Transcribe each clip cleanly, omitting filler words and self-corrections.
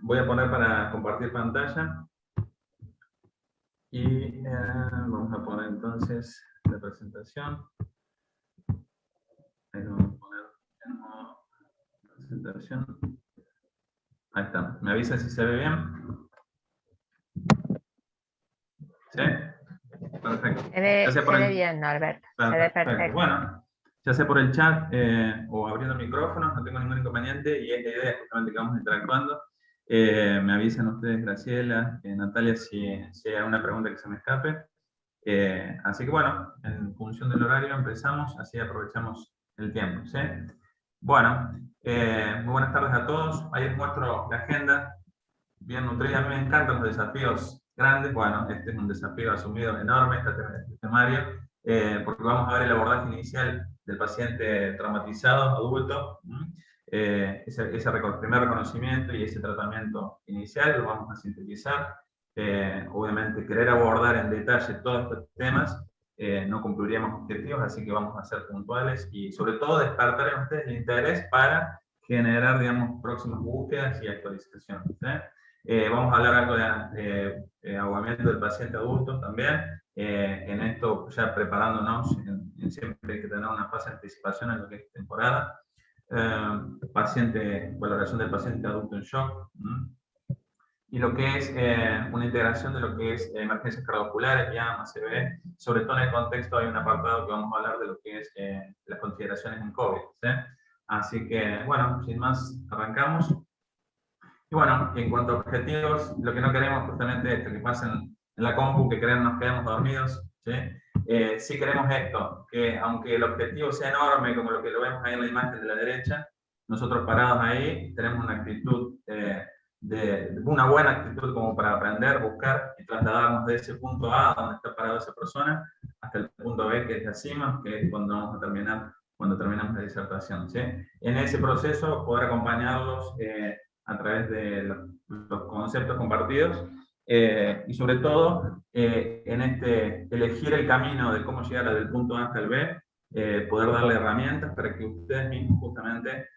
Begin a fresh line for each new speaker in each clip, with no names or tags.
voy a poner para compartir pantalla. Y vamos a poner entonces la presentación. Ahí lo vamos a poner en modo presentación. Ahí está. ¿Me avisa si se ve bien? ¿Sí? Perfecto.
Se ve bien, Norberto. Se ve perfecto.
Bueno, ya sea por el chat o abriendo el micrófono, no tengo ningún inconveniente y es la idea justamente que vamos interactuando. Me avisan ustedes, Graciela, Natalia, si hay alguna pregunta que se me escape. Así que bueno, en función del horario empezamos, así aprovechamos el tiempo, ¿sí? Bueno, muy buenas tardes a todos. Ahí les muestro la agenda bien nutrida. A mí me encantan los desafíos grandes. Bueno, este es un desafío asumido enorme, este temario, porque vamos a ver el abordaje inicial del paciente traumatizado, adulto. Ese primer reconocimiento y ese tratamiento inicial lo vamos a sintetizar. Obviamente, querer abordar en detalle todos estos temas no cumpliríamos objetivos, así que vamos a ser puntuales y sobre todo despertar en ustedes el interés para generar, digamos, próximas búsquedas y actualizaciones. Vamos a hablar algo de ahogamiento del paciente adulto también. En esto ya preparándonos, siempre hay que tener una fase de anticipación en lo que es temporada. Valoración del paciente adulto en shock. Y lo que es una integración de lo que es emergencias cardiovasculares, llama, CB, sobre todo en el contexto hay un apartado que vamos a hablar de lo que es las consideraciones en COVID. ¿Sí? Así que, bueno, sin más, arrancamos. Y bueno, en cuanto a objetivos, lo que no queremos justamente es que pasen en la compu, que nos quedemos dormidos. ¿Sí? Sí queremos esto, que aunque el objetivo sea enorme, como lo que lo vemos ahí en la imagen de la derecha, nosotros parados ahí tenemos una actitud, una buena actitud como para aprender, buscar y trasladarnos de ese punto A, donde está parada esa persona, hasta el punto B, que es la cima, que es cuando vamos a terminar, cuando terminamos la disertación. ¿Sí? En ese proceso, poder acompañarlos a través de los conceptos compartidos y sobre todo en elegir el camino de cómo llegar del punto A hasta el B, poder darle herramientas para que ustedes mismos justamente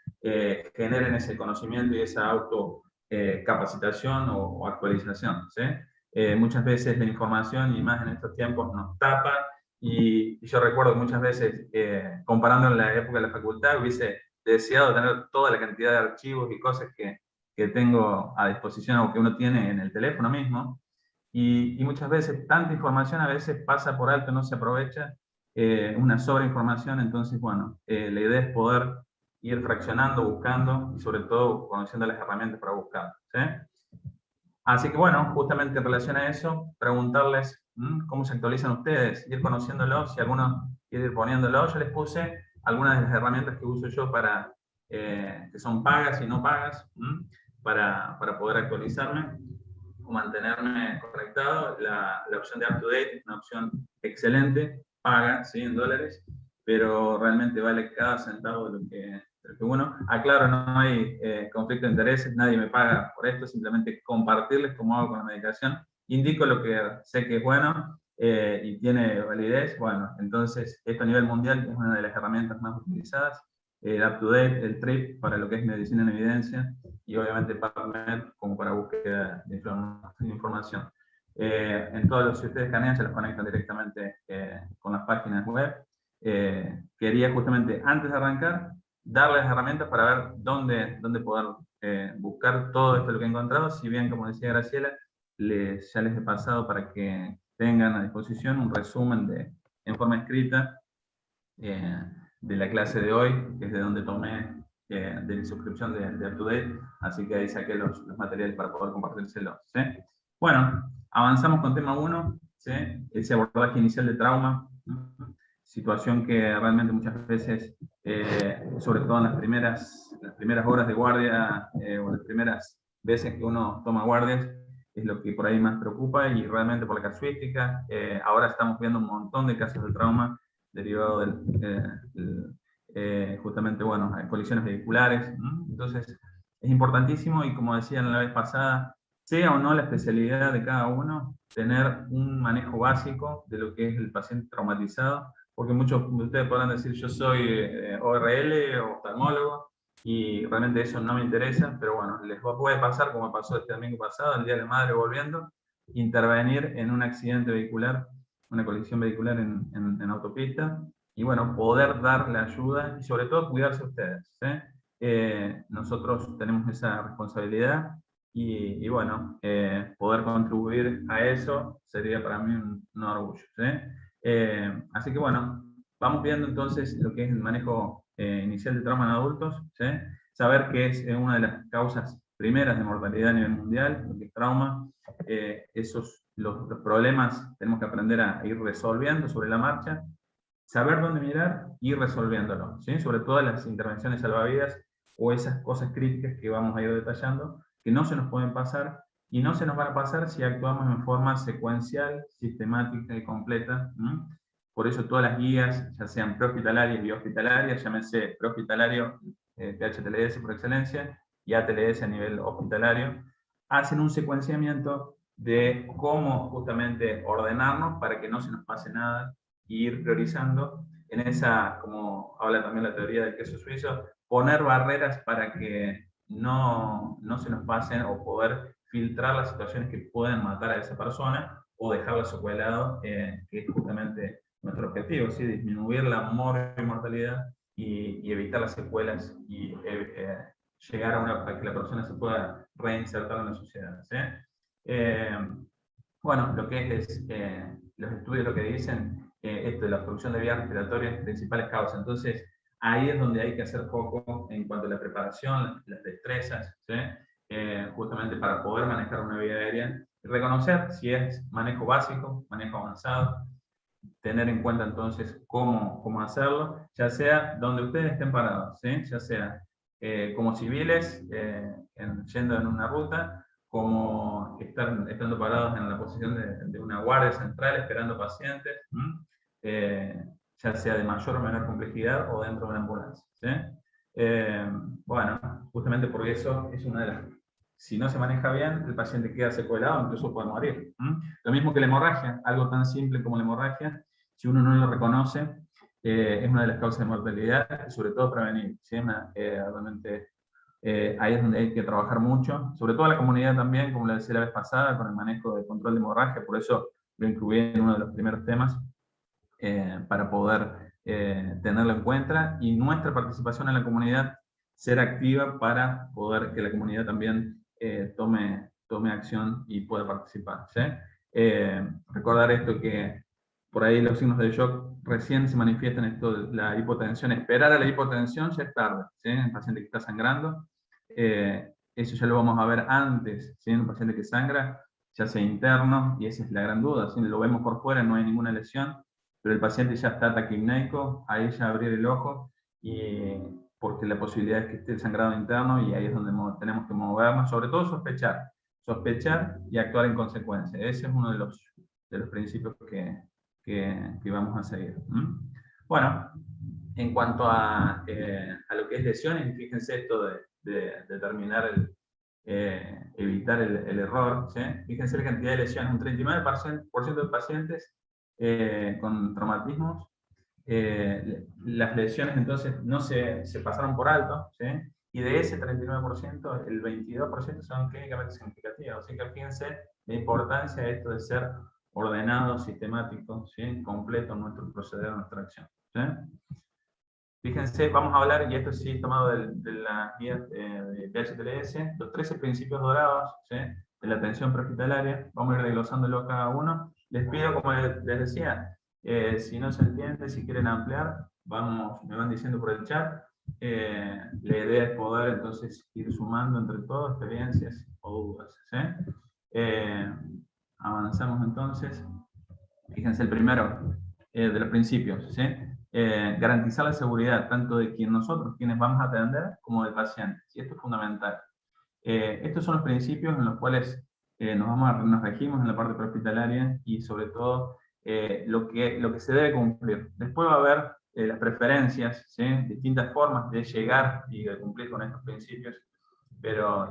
generen ese conocimiento y esa auto capacitación o actualización. ¿Sí? Muchas veces la información y más en estos tiempos nos tapa y yo recuerdo muchas veces comparando en la época de la facultad hubiese deseado tener toda la cantidad de archivos y cosas que tengo a disposición o que uno tiene en el teléfono mismo. Y muchas veces tanta información a veces pasa por alto, no se aprovecha, una sobreinformación. Entonces, bueno, la idea es poder ir fraccionando, buscando y sobre todo conociendo las herramientas para buscar. ¿Sí? Así que bueno, justamente en relación a eso, preguntarles cómo se actualizan ustedes, ir conociéndolos, si alguno quiere ir poniéndolo. Yo les puse algunas de las herramientas que uso yo para, que son pagas y no pagas, para poder actualizarme o mantenerme conectado. La opción de UpToDate es una opción excelente, paga, ¿sí? En dólares, pero realmente vale cada centavo de lo que uno. Aclaro, no hay conflicto de intereses, nadie me paga por esto, simplemente compartirles cómo hago con la medicación. Indico lo que sé que es bueno y tiene validez. Bueno, entonces esto a nivel mundial es una de las herramientas más utilizadas. El UpToDate, el TRIP para lo que es medicina en evidencia y obviamente PubMed como para búsqueda de información. En todos los, si ustedes escanean, se los conectan directamente con las páginas web. Quería justamente, antes de arrancar, darles herramientas para ver dónde poder buscar todo esto lo que he encontrado, si bien, como decía Graciela, ya les he pasado para que tengan a disposición un resumen en forma escrita de la clase de hoy, que es de donde tomé de mi suscripción de UpToDate, así que ahí saqué los materiales para poder compartírselos. ¿Sí? Bueno, avanzamos con tema 1, ¿sí? Ese abordaje inicial de trauma, situación que realmente muchas veces, sobre todo en las primeras horas de guardia o las primeras veces que uno toma guardias, es lo que por ahí más preocupa y realmente por la casuística. Ahora estamos viendo un montón de casos de trauma derivado justamente, bueno, colisiones vehiculares. Entonces, es importantísimo y como decía la vez pasada, sea o no la especialidad de cada uno, tener un manejo básico de lo que es el paciente traumatizado, porque muchos de ustedes podrán decir yo soy ORL o oftalmólogo, y realmente eso no me interesa, pero bueno, les puede pasar, como pasó este domingo pasado, el Día de la Madre volviendo, intervenir en un accidente vehicular, una colisión vehicular en autopista, y bueno, poder dar la ayuda y sobre todo cuidarse ustedes. Nosotros tenemos esa responsabilidad y bueno, poder contribuir a eso sería para mí un orgullo. Así que bueno, vamos viendo entonces lo que es el manejo inicial de trauma en adultos, saber que es una de las causas primeras de mortalidad a nivel mundial, lo que es trauma. Los problemas tenemos que aprender a ir resolviendo sobre la marcha, saber dónde mirar y ir resolviéndolo, sobre todo las intervenciones salvavidas o esas cosas críticas que vamos a ir detallando, que no se nos pueden pasar y no se nos van a pasar si actuamos en forma secuencial, sistemática y completa. Por eso todas las guías, ya sean prehospitalarias y hospitalarias, llámese prehospitalario, PHTLS por excelencia, y ATLS a nivel hospitalario, hacen un secuenciamiento de cómo justamente ordenarnos para que no se nos pase nada e ir priorizando en esa, como habla también la teoría del queso suizo, poner barreras para que no se nos pasen o poder filtrar las situaciones que pueden matar a esa persona o dejarla secuelado, que es justamente nuestro objetivo, ¿sí? Disminuir la mortalidad y evitar las secuelas y llegar a que la persona se pueda reinsertar en la sociedad. ¿Sí? Bueno, lo que es los estudios lo que dicen, esto de la obstrucción de vías respiratorias, principales causas. Entonces, ahí es donde hay que hacer foco en cuanto a la preparación, las destrezas, ¿sí? Justamente para poder manejar una vía aérea, y reconocer si es manejo básico, manejo avanzado, tener en cuenta entonces cómo hacerlo, ya sea donde ustedes estén parados, ¿sí? Ya sea como civiles, yendo en una ruta, como estando parados en la posición de una guardia central esperando pacientes, ya sea de mayor o menor complejidad o dentro de una ambulancia. ¿Sí? Bueno, justamente porque eso es una de las... Si no se maneja bien, el paciente queda secuelado, incluso puede morir. Lo mismo que la hemorragia, algo tan simple como la hemorragia, si uno no lo reconoce, es una de las causas de mortalidad, sobre todo prevenir. ¿Sí? Realmente ahí es donde hay que trabajar mucho, sobre todo la comunidad también, como le decía la vez pasada, con el manejo de control de hemorragia, por eso lo incluí en uno de los primeros temas, para poder tenerlo en cuenta, y nuestra participación en la comunidad ser activa para poder que la comunidad también tome acción y pueda participar. ¿Sí? Recordar esto que por ahí los signos de shock recién se manifiestan, esto, la hipotensión, esperar a la hipotensión ya es tarde, ¿sí? En el paciente que está sangrando, eso ya lo vamos a ver antes, ¿sí? En un paciente que sangra, ya sea interno, y esa es la gran duda, ¿sí? Lo vemos por fuera, no hay ninguna lesión, pero el paciente ya está taquipneico, ahí ya abrir el ojo, porque la posibilidad es que esté el sangrado interno, y ahí es donde tenemos que movernos, sobre todo sospechar y actuar en consecuencia. Ese es uno de los principios que vamos a seguir. Bueno, en cuanto a lo que es lesiones, fíjense esto de determinar evitar el error, ¿sí? Fíjense la cantidad de lesiones, un 39% de pacientes con traumatismos, las lesiones entonces no se pasaron por alto, ¿sí? Y de ese 39%, el 22% son clínicamente significativas. Así que fíjense la importancia de esto de ser ordenado, sistemático, ¿sí? Completo en nuestro proceder, en nuestra acción. ¿Sí? Fíjense, vamos a hablar, y esto sí tomado de la guía de PHTLS, los 13 principios dorados, ¿sí? De la atención prehospitalaria. Vamos a ir desglosándolo cada uno. Les pido, como les decía, si no se entiende, si quieren ampliar, me van diciendo por el chat. La idea es poder entonces ir sumando entre todos experiencias o dudas. ¿Sí? Avanzamos entonces. Fíjense el primero de los principios. ¿Sí? Garantizar la seguridad tanto de quienes vamos a atender, como del paciente. Y esto es fundamental. Estos son los principios en los cuales nos regimos en la parte prehospitalaria, y sobre todo lo que se debe cumplir. Después va a haber las preferencias, ¿sí? Distintas formas de llegar y de cumplir con estos principios,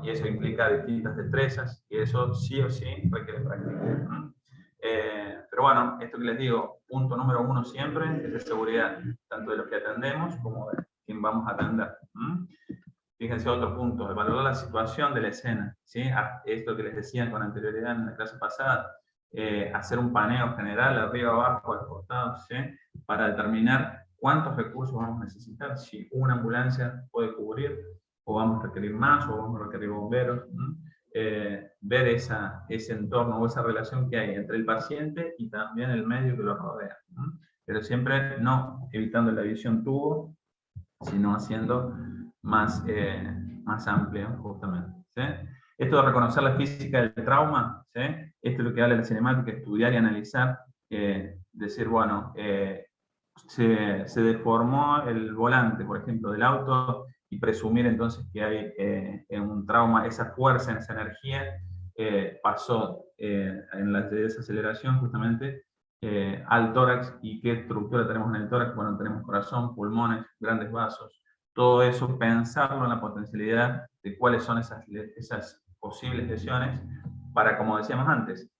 y eso implica distintas destrezas, y eso sí o sí requiere práctica. Pero bueno, esto que les digo, punto número 1 siempre es de seguridad, tanto de los que atendemos como de quien vamos a atender. Fíjense otro punto, evaluar la situación de la escena, ¿sí? Esto que les decía con anterioridad en la clase pasada, hacer un paneo general, arriba, abajo, al costado, ¿sí? Para determinar cuántos recursos vamos a necesitar, si una ambulancia puede cubrir, o vamos a requerir más, o vamos a requerir bomberos, ver ese entorno o esa relación que hay entre el paciente y también el medio que lo rodea, ¿no? Pero siempre no evitando la visión tubo, sino haciendo más, más amplio, justamente, ¿sí? Esto de reconocer la física del trauma, ¿sí? Esto es lo que habla la cinemática, estudiar y analizar, decir, bueno, se deformó el volante, por ejemplo, del auto, y presumir entonces que hay un trauma, esa fuerza, esa energía, pasó en la desaceleración justamente al tórax. ¿Y qué estructura tenemos en el tórax? Bueno, tenemos corazón, pulmones, grandes vasos, todo eso, pensarlo en la potencialidad de cuáles son esas posibles lesiones para, como decíamos antes,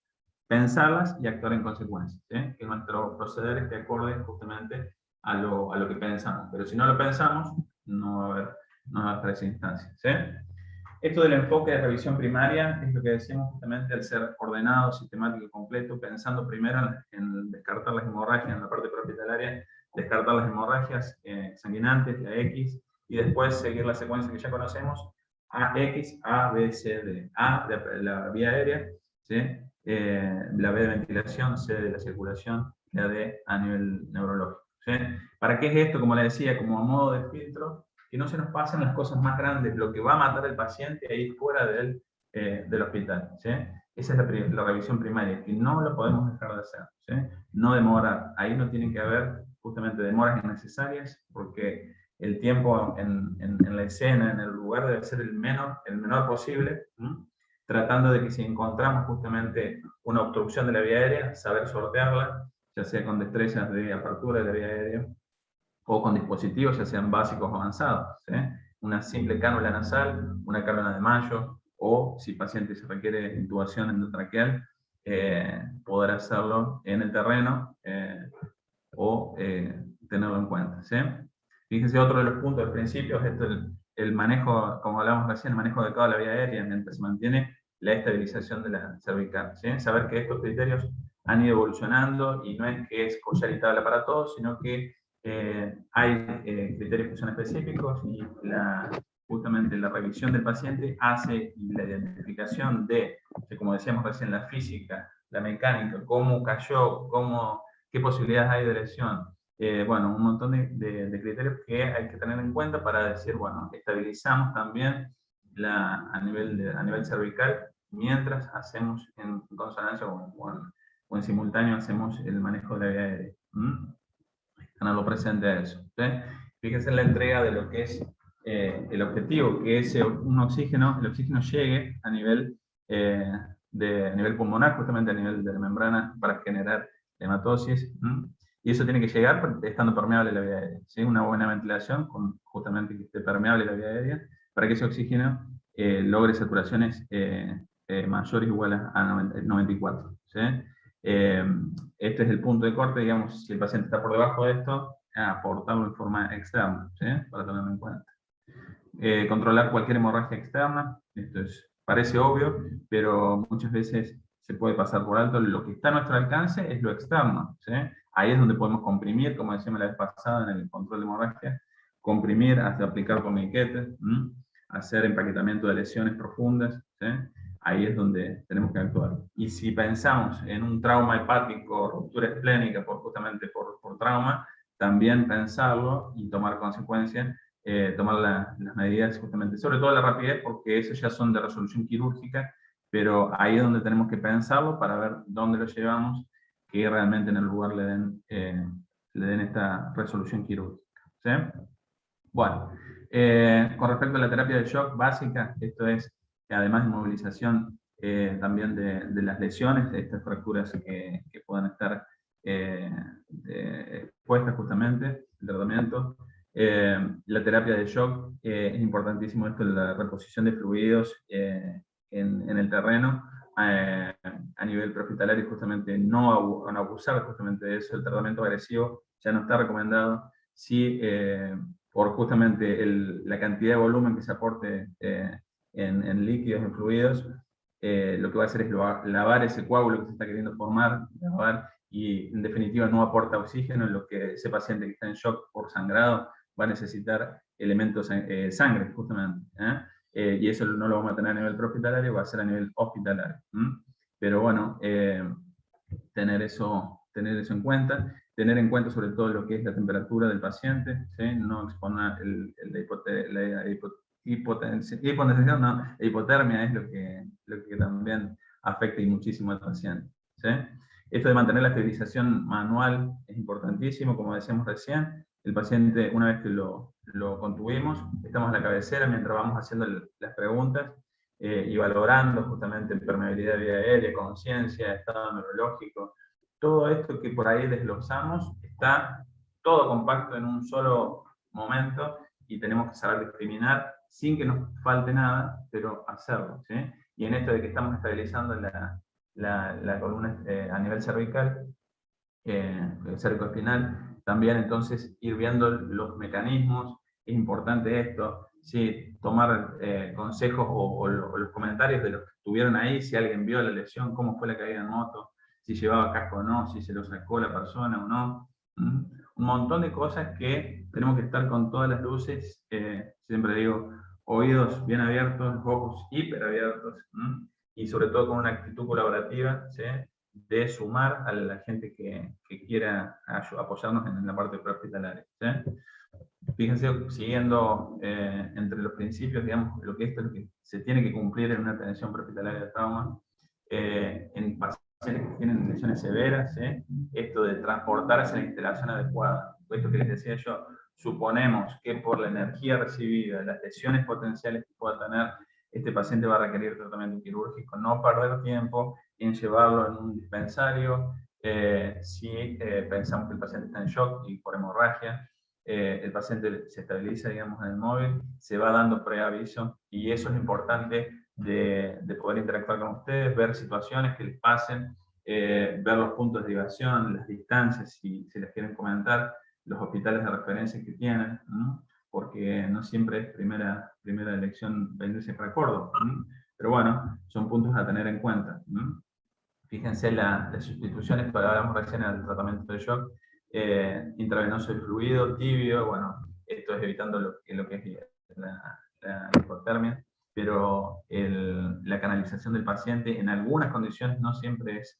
pensarlas y actuar en consecuencia, ¿sí? Que nuestro proceder esté acorde justamente a lo que pensamos. Pero si no lo pensamos, no va a haber esa instancia, ¿sí? Esto del enfoque de revisión primaria es lo que decimos justamente al ser ordenado, sistemático y completo, pensando primero en descartar las hemorragias en la parte hospitalaria, descartar las hemorragias sanguinantes, la X, y después seguir la secuencia que ya conocemos, AX, A, B, C, D. A, la vía aérea, ¿sí? La B de ventilación, C de la circulación, la D a nivel neurológico, ¿sí? ¿Para qué es esto? Como le decía, como a modo de filtro, que no se nos pasen las cosas más grandes, lo que va a matar al paciente ahí fuera del hospital, ¿sí? Esa es la revisión primaria, que no lo podemos dejar de hacer, ¿sí? No demorar, ahí no tiene que haber justamente demoras innecesarias, porque el tiempo en la escena, en el lugar, debe ser el menor posible, ¿sí? Tratando de que si encontramos justamente una obstrucción de la vía aérea, saber sortearla, ya sea con destrezas de apertura de la vía aérea, o con dispositivos, ya sean básicos o avanzados, ¿sí? Una simple cánula nasal, una cánula de Mayo, o si el paciente se requiere intubación endotraqueal, poder hacerlo en el terreno o tenerlo en cuenta, ¿sí? Fíjense, otro de los puntos del principio es el manejo, como hablamos recién, el manejo adecuado de la vía aérea mientras se mantiene la estabilización de la cervical, ¿sí? Saber que estos criterios han ido evolucionando y no es que es collar y tabla para todos, sino que hay criterios que son específicos y justamente la revisión del paciente hace la identificación de, como decíamos recién, la física, la mecánica, cómo cayó, qué posibilidades hay de lesión. Bueno, un montón de criterios que hay que tener en cuenta para decir, bueno, estabilizamos también a nivel cervical mientras hacemos en consonancia o en simultáneo hacemos el manejo de la vía aérea. Tenerlo presente a eso, ¿sí? Fíjense en la entrega de lo que es el objetivo, que es el oxígeno llegue a nivel, a nivel pulmonar, justamente a nivel de la membrana, para generar hematosis, y eso tiene que llegar estando permeable la vía aérea, ¿sí? Una buena ventilación, justamente que esté permeable la vía aérea, para que ese oxígeno logre saturaciones mayores o iguales a 94, ¿sí? Este es el punto de corte, digamos, si el paciente está por debajo de esto, aportarlo en forma externa, ¿sí? Para tenerlo en cuenta. Controlar cualquier hemorragia externa, esto parece obvio, pero muchas veces se puede pasar por alto. Lo que está a nuestro alcance es lo externo, ¿sí? Ahí es donde podemos comprimir, como decíamos la vez pasada en el control de hemorragia, comprimir hasta aplicar torniquetes, hacer empaquetamiento de lesiones profundas, ¿sí? Ahí es donde tenemos que actuar. Y si pensamos en un trauma hepático, ruptura esplénica, justamente por trauma, también pensarlo y tomar consecuencias, tomar las medidas justamente, sobre todo la rapidez, porque eso ya son de resolución quirúrgica, pero ahí es donde tenemos que pensarlo para ver dónde lo llevamos, que realmente en el lugar le den esta resolución quirúrgica, ¿sí? Bueno, con respecto a la terapia de shock básica, esto es, además de inmovilización también de las lesiones, de estas fracturas que puedan estar expuestas justamente, el tratamiento. La terapia de shock, es importantísimo esto, la reposición de fluidos en el terreno, a nivel prehospitalario, justamente no abusar justamente de eso. El tratamiento agresivo ya no está recomendado. Sí, por justamente la cantidad de volumen que se aporte en líquidos, en fluidos, lo que va a hacer es lavar ese coágulo que se está queriendo formar, lavar, y en definitiva no aporta oxígeno, en lo que ese paciente que está en shock por sangrado va a necesitar elementos, sangre, justamente. Y eso no lo vamos a tener a nivel prehospitalario, va a ser a nivel hospitalario. Pero bueno, tener eso en cuenta, tener en cuenta sobre todo lo que es la temperatura del paciente, ¿sí? No exponer la hipotermia es lo que también afecta y muchísimo al paciente, ¿sí? Esto de mantener la esterilización manual es importantísimo, como decíamos recién. El paciente, una vez que lo contuvimos, estamos en la cabecera mientras vamos haciendo las preguntas y valorando justamente permeabilidad de vía aérea, conciencia, estado neurológico. Todo esto que por ahí desglosamos está todo compacto en un solo momento y tenemos que saber discriminar sin que nos falte nada, pero hacerlo, ¿sí? Y en esto de que estamos estabilizando la columna a nivel cervical, cervicoespinal, también entonces ir viendo los mecanismos. Es importante esto, ¿sí? Tomar consejos o los comentarios de los que estuvieron ahí, si alguien vio la lesión, cómo fue la caída en moto, si llevaba casco o no, si se lo sacó la persona o no. Un montón de cosas que tenemos que estar con todas las luces, siempre digo, oídos bien abiertos, ojos hiperabiertos, y sobre todo con una actitud colaborativa, ¿sí? De sumar a la gente que quiera apoyarnos en la parte prehospitalaria, ¿sí? Fíjense, siguiendo entre los principios, digamos, lo que se tiene que cumplir en una atención prehospitalaria de trauma, en pacientes que tienen lesiones severas, ¿sí? Esto de transportar hacia la instalación adecuada. Esto que les decía yo, suponemos que por la energía recibida, las lesiones potenciales que pueda tener, este paciente va a requerir tratamiento quirúrgico. No perder tiempo en llevarlo en un dispensario, si pensamos que el paciente está en shock y por hemorragia, el paciente se estabiliza, digamos, en el móvil, se va dando preaviso, y eso es importante de poder interactuar con ustedes, ver situaciones que les pasen, ver los puntos de ligación, las distancias, si les quieren comentar, los hospitales de referencia que tienen, ¿no? Porque no siempre es primera elección venirse para Córdoba, ¿no? Pero bueno, son puntos a tener en cuenta, ¿no? Fíjense las sustituciones que hablamos recién en el tratamiento de shock, intravenoso y fluido, tibio, bueno, esto es evitando lo que es la hipotermia, pero la canalización del paciente en algunas condiciones no siempre es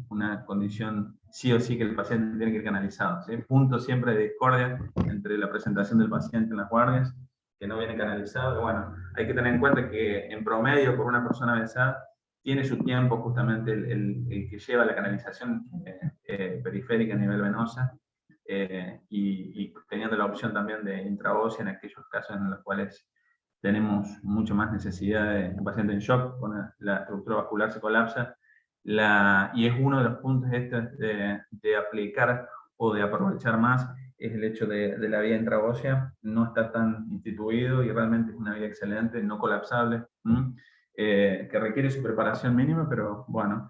una condición sí o sí que el paciente tiene que ir canalizado, ¿sí? Punto siempre de discordia entre la presentación del paciente en las guardias, que no viene canalizado, y bueno, hay que tener en cuenta que en promedio por una persona avanzada tiene su tiempo justamente el que lleva la canalización periférica a nivel venosa, y teniendo la opción también de intraósea en aquellos casos en los cuales tenemos mucho más necesidad de un paciente en shock, cuando la estructura vascular se colapsa, y es uno de los puntos estos de aplicar o de aprovechar más, es el hecho de la vía intraósea. No está tan instituido y realmente es una vía excelente, no colapsable, que requiere su preparación mínima, pero bueno,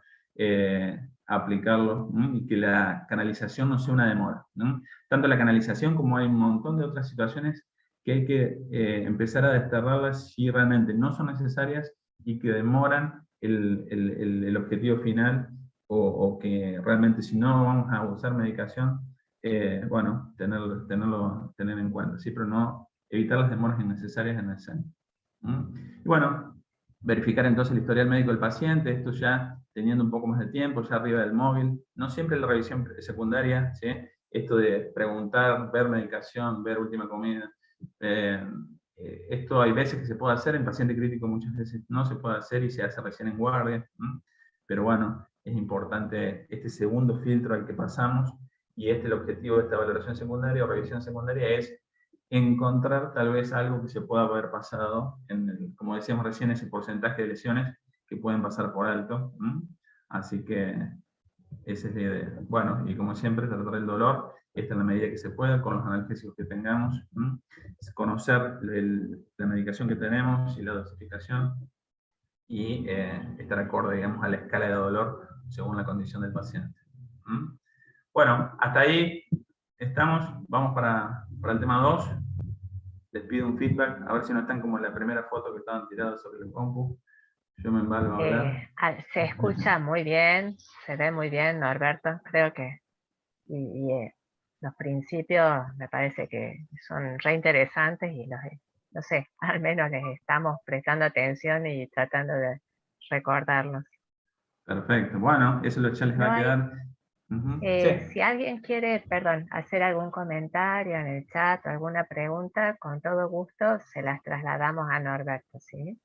aplicarlo, y que la canalización no sea una demora, ¿no? Tanto la canalización como hay un montón de otras situaciones que hay que empezar a desterrarlas si realmente no son necesarias y que demoran el objetivo final, o que realmente si no vamos a usar medicación, bueno, tener en cuenta, ¿sí? Pero no evitar las demoras innecesarias en el centro. Y bueno, verificar entonces el historial médico del paciente, esto ya teniendo un poco más de tiempo, ya arriba del móvil, no siempre la revisión secundaria, ¿sí? Esto de preguntar, ver medicación, ver última comida, esto hay veces que se puede hacer, en paciente crítico muchas veces no se puede hacer y se hace recién en guardia, pero bueno, es importante este segundo filtro al que pasamos, y el objetivo de esta valoración secundaria o revisión secundaria es encontrar tal vez algo que se pueda haber pasado, como decíamos recién, ese porcentaje de lesiones que pueden pasar por alto. Así que esa es la idea. Bueno, y como siempre, tratar el dolor, esta en la medida que se pueda, con los analgésicos que tengamos, conocer la medicación que tenemos y la dosificación, y estar acorde, digamos, a la escala de dolor según la condición del paciente. Bueno, hasta ahí estamos. Vamos para para el tema 2, les pido un feedback, a ver si no están como en la primera foto que estaban tirados sobre el compu. Yo me embalgo a hablar.
Se escucha muy bien, se ve muy bien, Norberto. Creo que los principios me parece que son re interesantes y no sé, al menos les estamos prestando atención y tratando de recordarlos.
Perfecto, bueno, eso ya les va a quedar.
Si alguien quiere, perdón, hacer algún comentario en el chat, alguna pregunta, con todo gusto se las trasladamos a Norberto, ¿sí?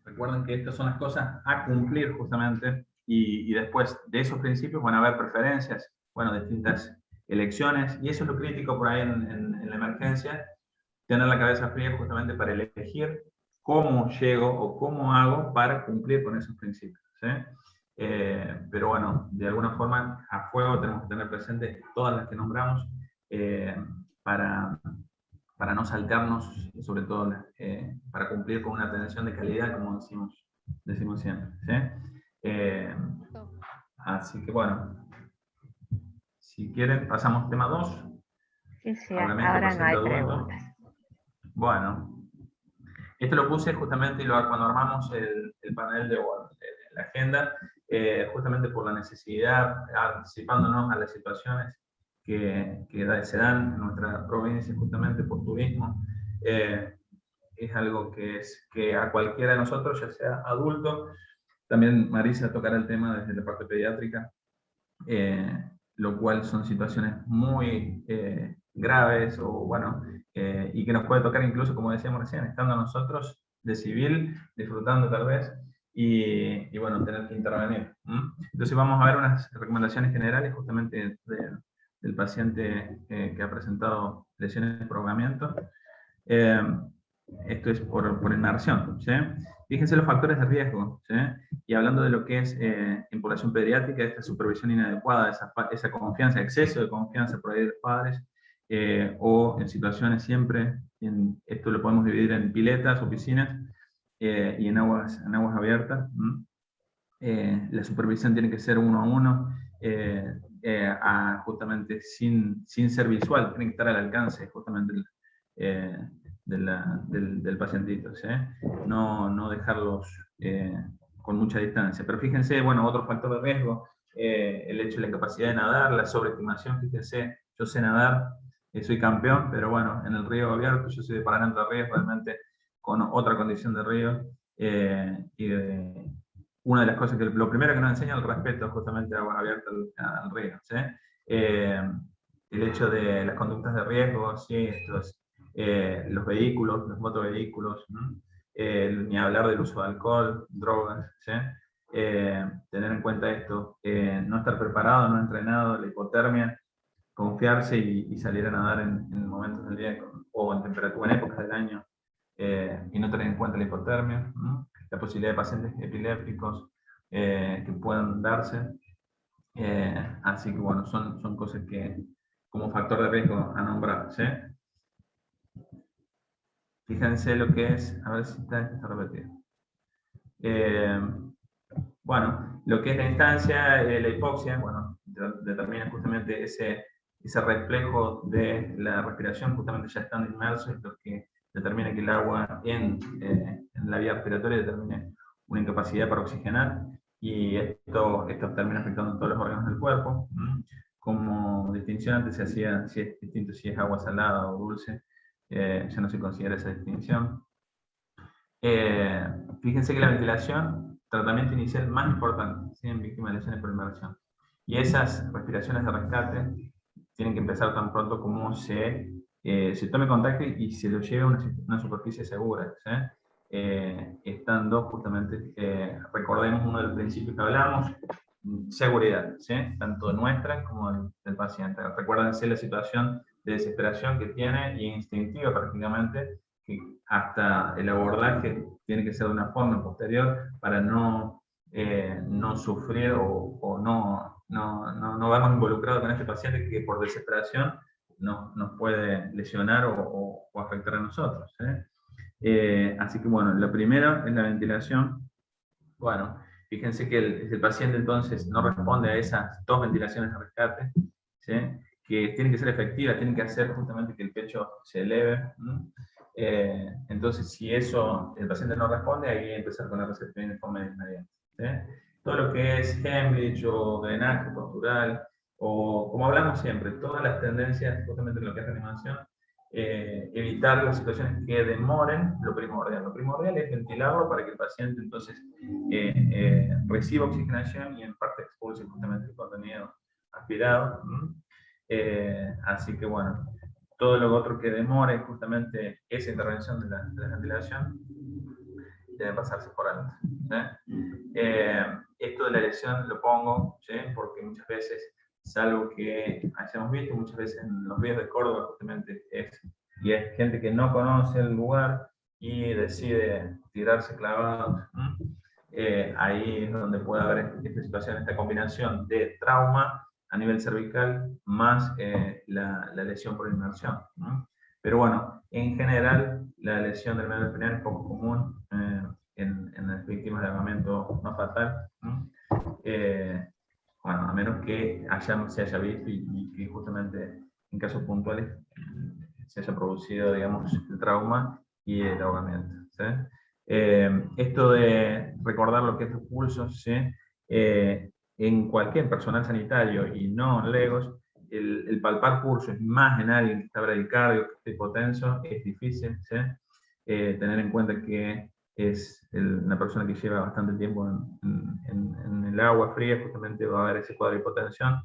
Recuerden que estas son las cosas a cumplir justamente y después de esos principios van a haber preferencias, bueno, distintas elecciones y eso es lo crítico por ahí en la emergencia, tener la cabeza fría justamente para elegir cómo llego o cómo hago para cumplir con esos principios, ¿sí? Pero bueno, de alguna forma a fuego tenemos que tener presente todas las que nombramos para no saltarnos, sobre todo para cumplir con una atención de calidad, como decimos siempre, ¿sí? Así que bueno, si quieren pasamos tema 2.
Sí, ahora no hay preguntas.
Bueno, esto lo puse justamente cuando armamos el panel de la agenda, justamente por la necesidad, anticipándonos a las situaciones que se dan en nuestra provincia justamente por turismo. Es algo que a cualquiera de nosotros, ya sea adulto, también Marisa tocará el tema desde la parte pediátrica, lo cual son situaciones muy graves o bueno, y que nos puede tocar incluso, como decíamos recién, estando nosotros de civil, disfrutando tal vez, y bueno, tener que intervenir. Entonces vamos a ver unas recomendaciones generales justamente del paciente que ha presentado lesiones por ahogamiento. Esto es por inmersión, ¿sí? Fíjense los factores de riesgo, ¿sí? Y hablando de lo que es en población pediátrica, esta supervisión inadecuada, esa confianza, exceso de confianza por ahí de los padres, o en situaciones siempre, esto lo podemos dividir en piletas o piscinas, y en aguas abiertas. La supervisión tiene que ser 1 a 1, justamente sin ser visual, tiene que estar al alcance justamente del pacientito, ¿sí? No dejarlos con mucha distancia. Pero fíjense, bueno, otro factor de riesgo, el hecho de la incapacidad de nadar, la sobreestimación, fíjense, yo sé nadar, soy campeón, pero bueno, en el río abierto, yo soy de Paraná Entre Ríos, realmente con otra condición de río, una de las cosas que lo primero que nos enseña es el respeto justamente a agua abierta al río, ¿sí? El hecho de las conductas de riesgo, ¿sí? Los vehículos, los motovehículos, ni hablar del uso de alcohol, drogas, ¿sí? Tener en cuenta esto, no estar preparado, no entrenado, la hipotermia, confiarse y salir a nadar en momentos del día o en temperatura, en épocas del año, y no tener en cuenta la hipotermia, la posibilidad de pacientes epilépticos que puedan darse. Así que bueno, son cosas que como factor de riesgo a nombrar, ¿sí? Fíjense lo que es, a ver si está repetido. Bueno, lo que es la instancia, la hipoxia, bueno, determina justamente ese reflejo de la respiración, justamente ya estando inmersos, es lo que determina que el agua en la vía respiratoria determine una incapacidad para oxigenar, y esto termina afectando a todos los órganos del cuerpo. Como distinción antes se hacía, si es distinto si es agua salada o dulce, ya no se considera esa distinción. Fíjense que la ventilación, tratamiento inicial más importante, ¿sí? En víctimas de lesiones por inmersión. Y esas respiraciones de rescate tienen que empezar tan pronto como se tome contacto y se lo lleve a una superficie segura, ¿sí? Estando justamente, recordemos uno de los principios que hablamos, seguridad, ¿sí? Tanto nuestra como del paciente. Recuérdense la situación de desesperación que tiene y instintiva prácticamente, que hasta el abordaje tiene que ser de una forma posterior para no sufrir o no vernos involucrados con este paciente que por desesperación nos puede lesionar o afectar a nosotros. Así que bueno, lo primero es la ventilación. Bueno, fíjense que el paciente entonces no responde a esas 2 ventilaciones de rescate, ¿sí? que tienen que ser efectivas, tienen que hacer justamente que el pecho se eleve. Entonces, si eso el paciente no responde, hay que empezar con la recepción de forma inmediata. ¿Sí? Todo lo que es Hemlich o drenaje postural, o como hablamos siempre, todas las tendencias justamente en lo que es reanimación, evitar las situaciones que demoren lo primordial. Lo primordial es ventilarlo para que el paciente entonces reciba oxigenación y en parte expulse justamente el contenido aspirado. Así que bueno, todo lo otro que demore justamente esa intervención de la ventilación debe pasarse por alto. ¿Sí? Esto de la lesión lo pongo, ¿sí? Porque muchas veces es algo que hayamos visto muchas veces en los ríos de Córdoba justamente y es gente que no conoce el lugar y decide tirarse clavados. Ahí es donde puede haber esta situación, esta combinación de trauma a nivel cervical más la lesión por inmersión. Pero bueno, en general la lesión del medio espinal es poco común en las víctimas de ahogamiento no fatal. Bueno, a menos que se haya visto y que justamente en casos puntuales se haya producido, digamos, el trauma y el ahogamiento. ¿Sí? Esto de recordar lo que es los pulsos, ¿sí? En cualquier personal sanitario y no en legos, el palpar pulsos más en alguien que está bradicardio, que está hipotenso, es difícil. ¿Sí? Tener en cuenta que es una persona que lleva bastante tiempo en el agua fría, justamente va a haber ese cuadro de hipotensión,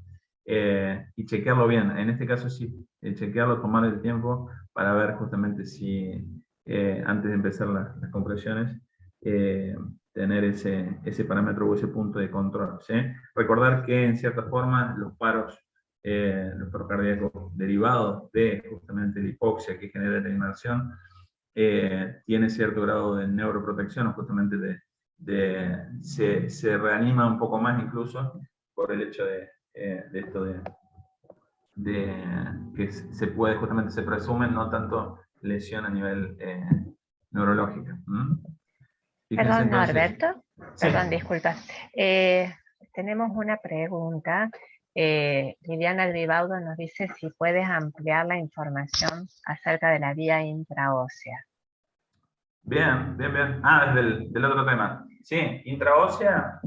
y chequearlo bien. En este caso sí, chequearlo, tomar el tiempo para ver justamente si antes de empezar las compresiones, tener ese parámetro o ese punto de control. ¿Sí? Recordar que en cierta forma los paros cardíacos derivados de justamente la hipoxia que genera la inmersión, tiene cierto grado de neuroprotección, o justamente se reanima un poco más incluso por el hecho de esto de que se puede, justamente se presume, no tanto lesión a nivel neurológico. Fíjense
Perdón,
entonces.
Norberto.
Sí.
Perdón, disculpa. Tenemos una pregunta. Liliana Gribaudo nos dice si puedes ampliar la información acerca de la vía intraósea.
Bien, bien, bien. Del otro tema. Sí, intraósea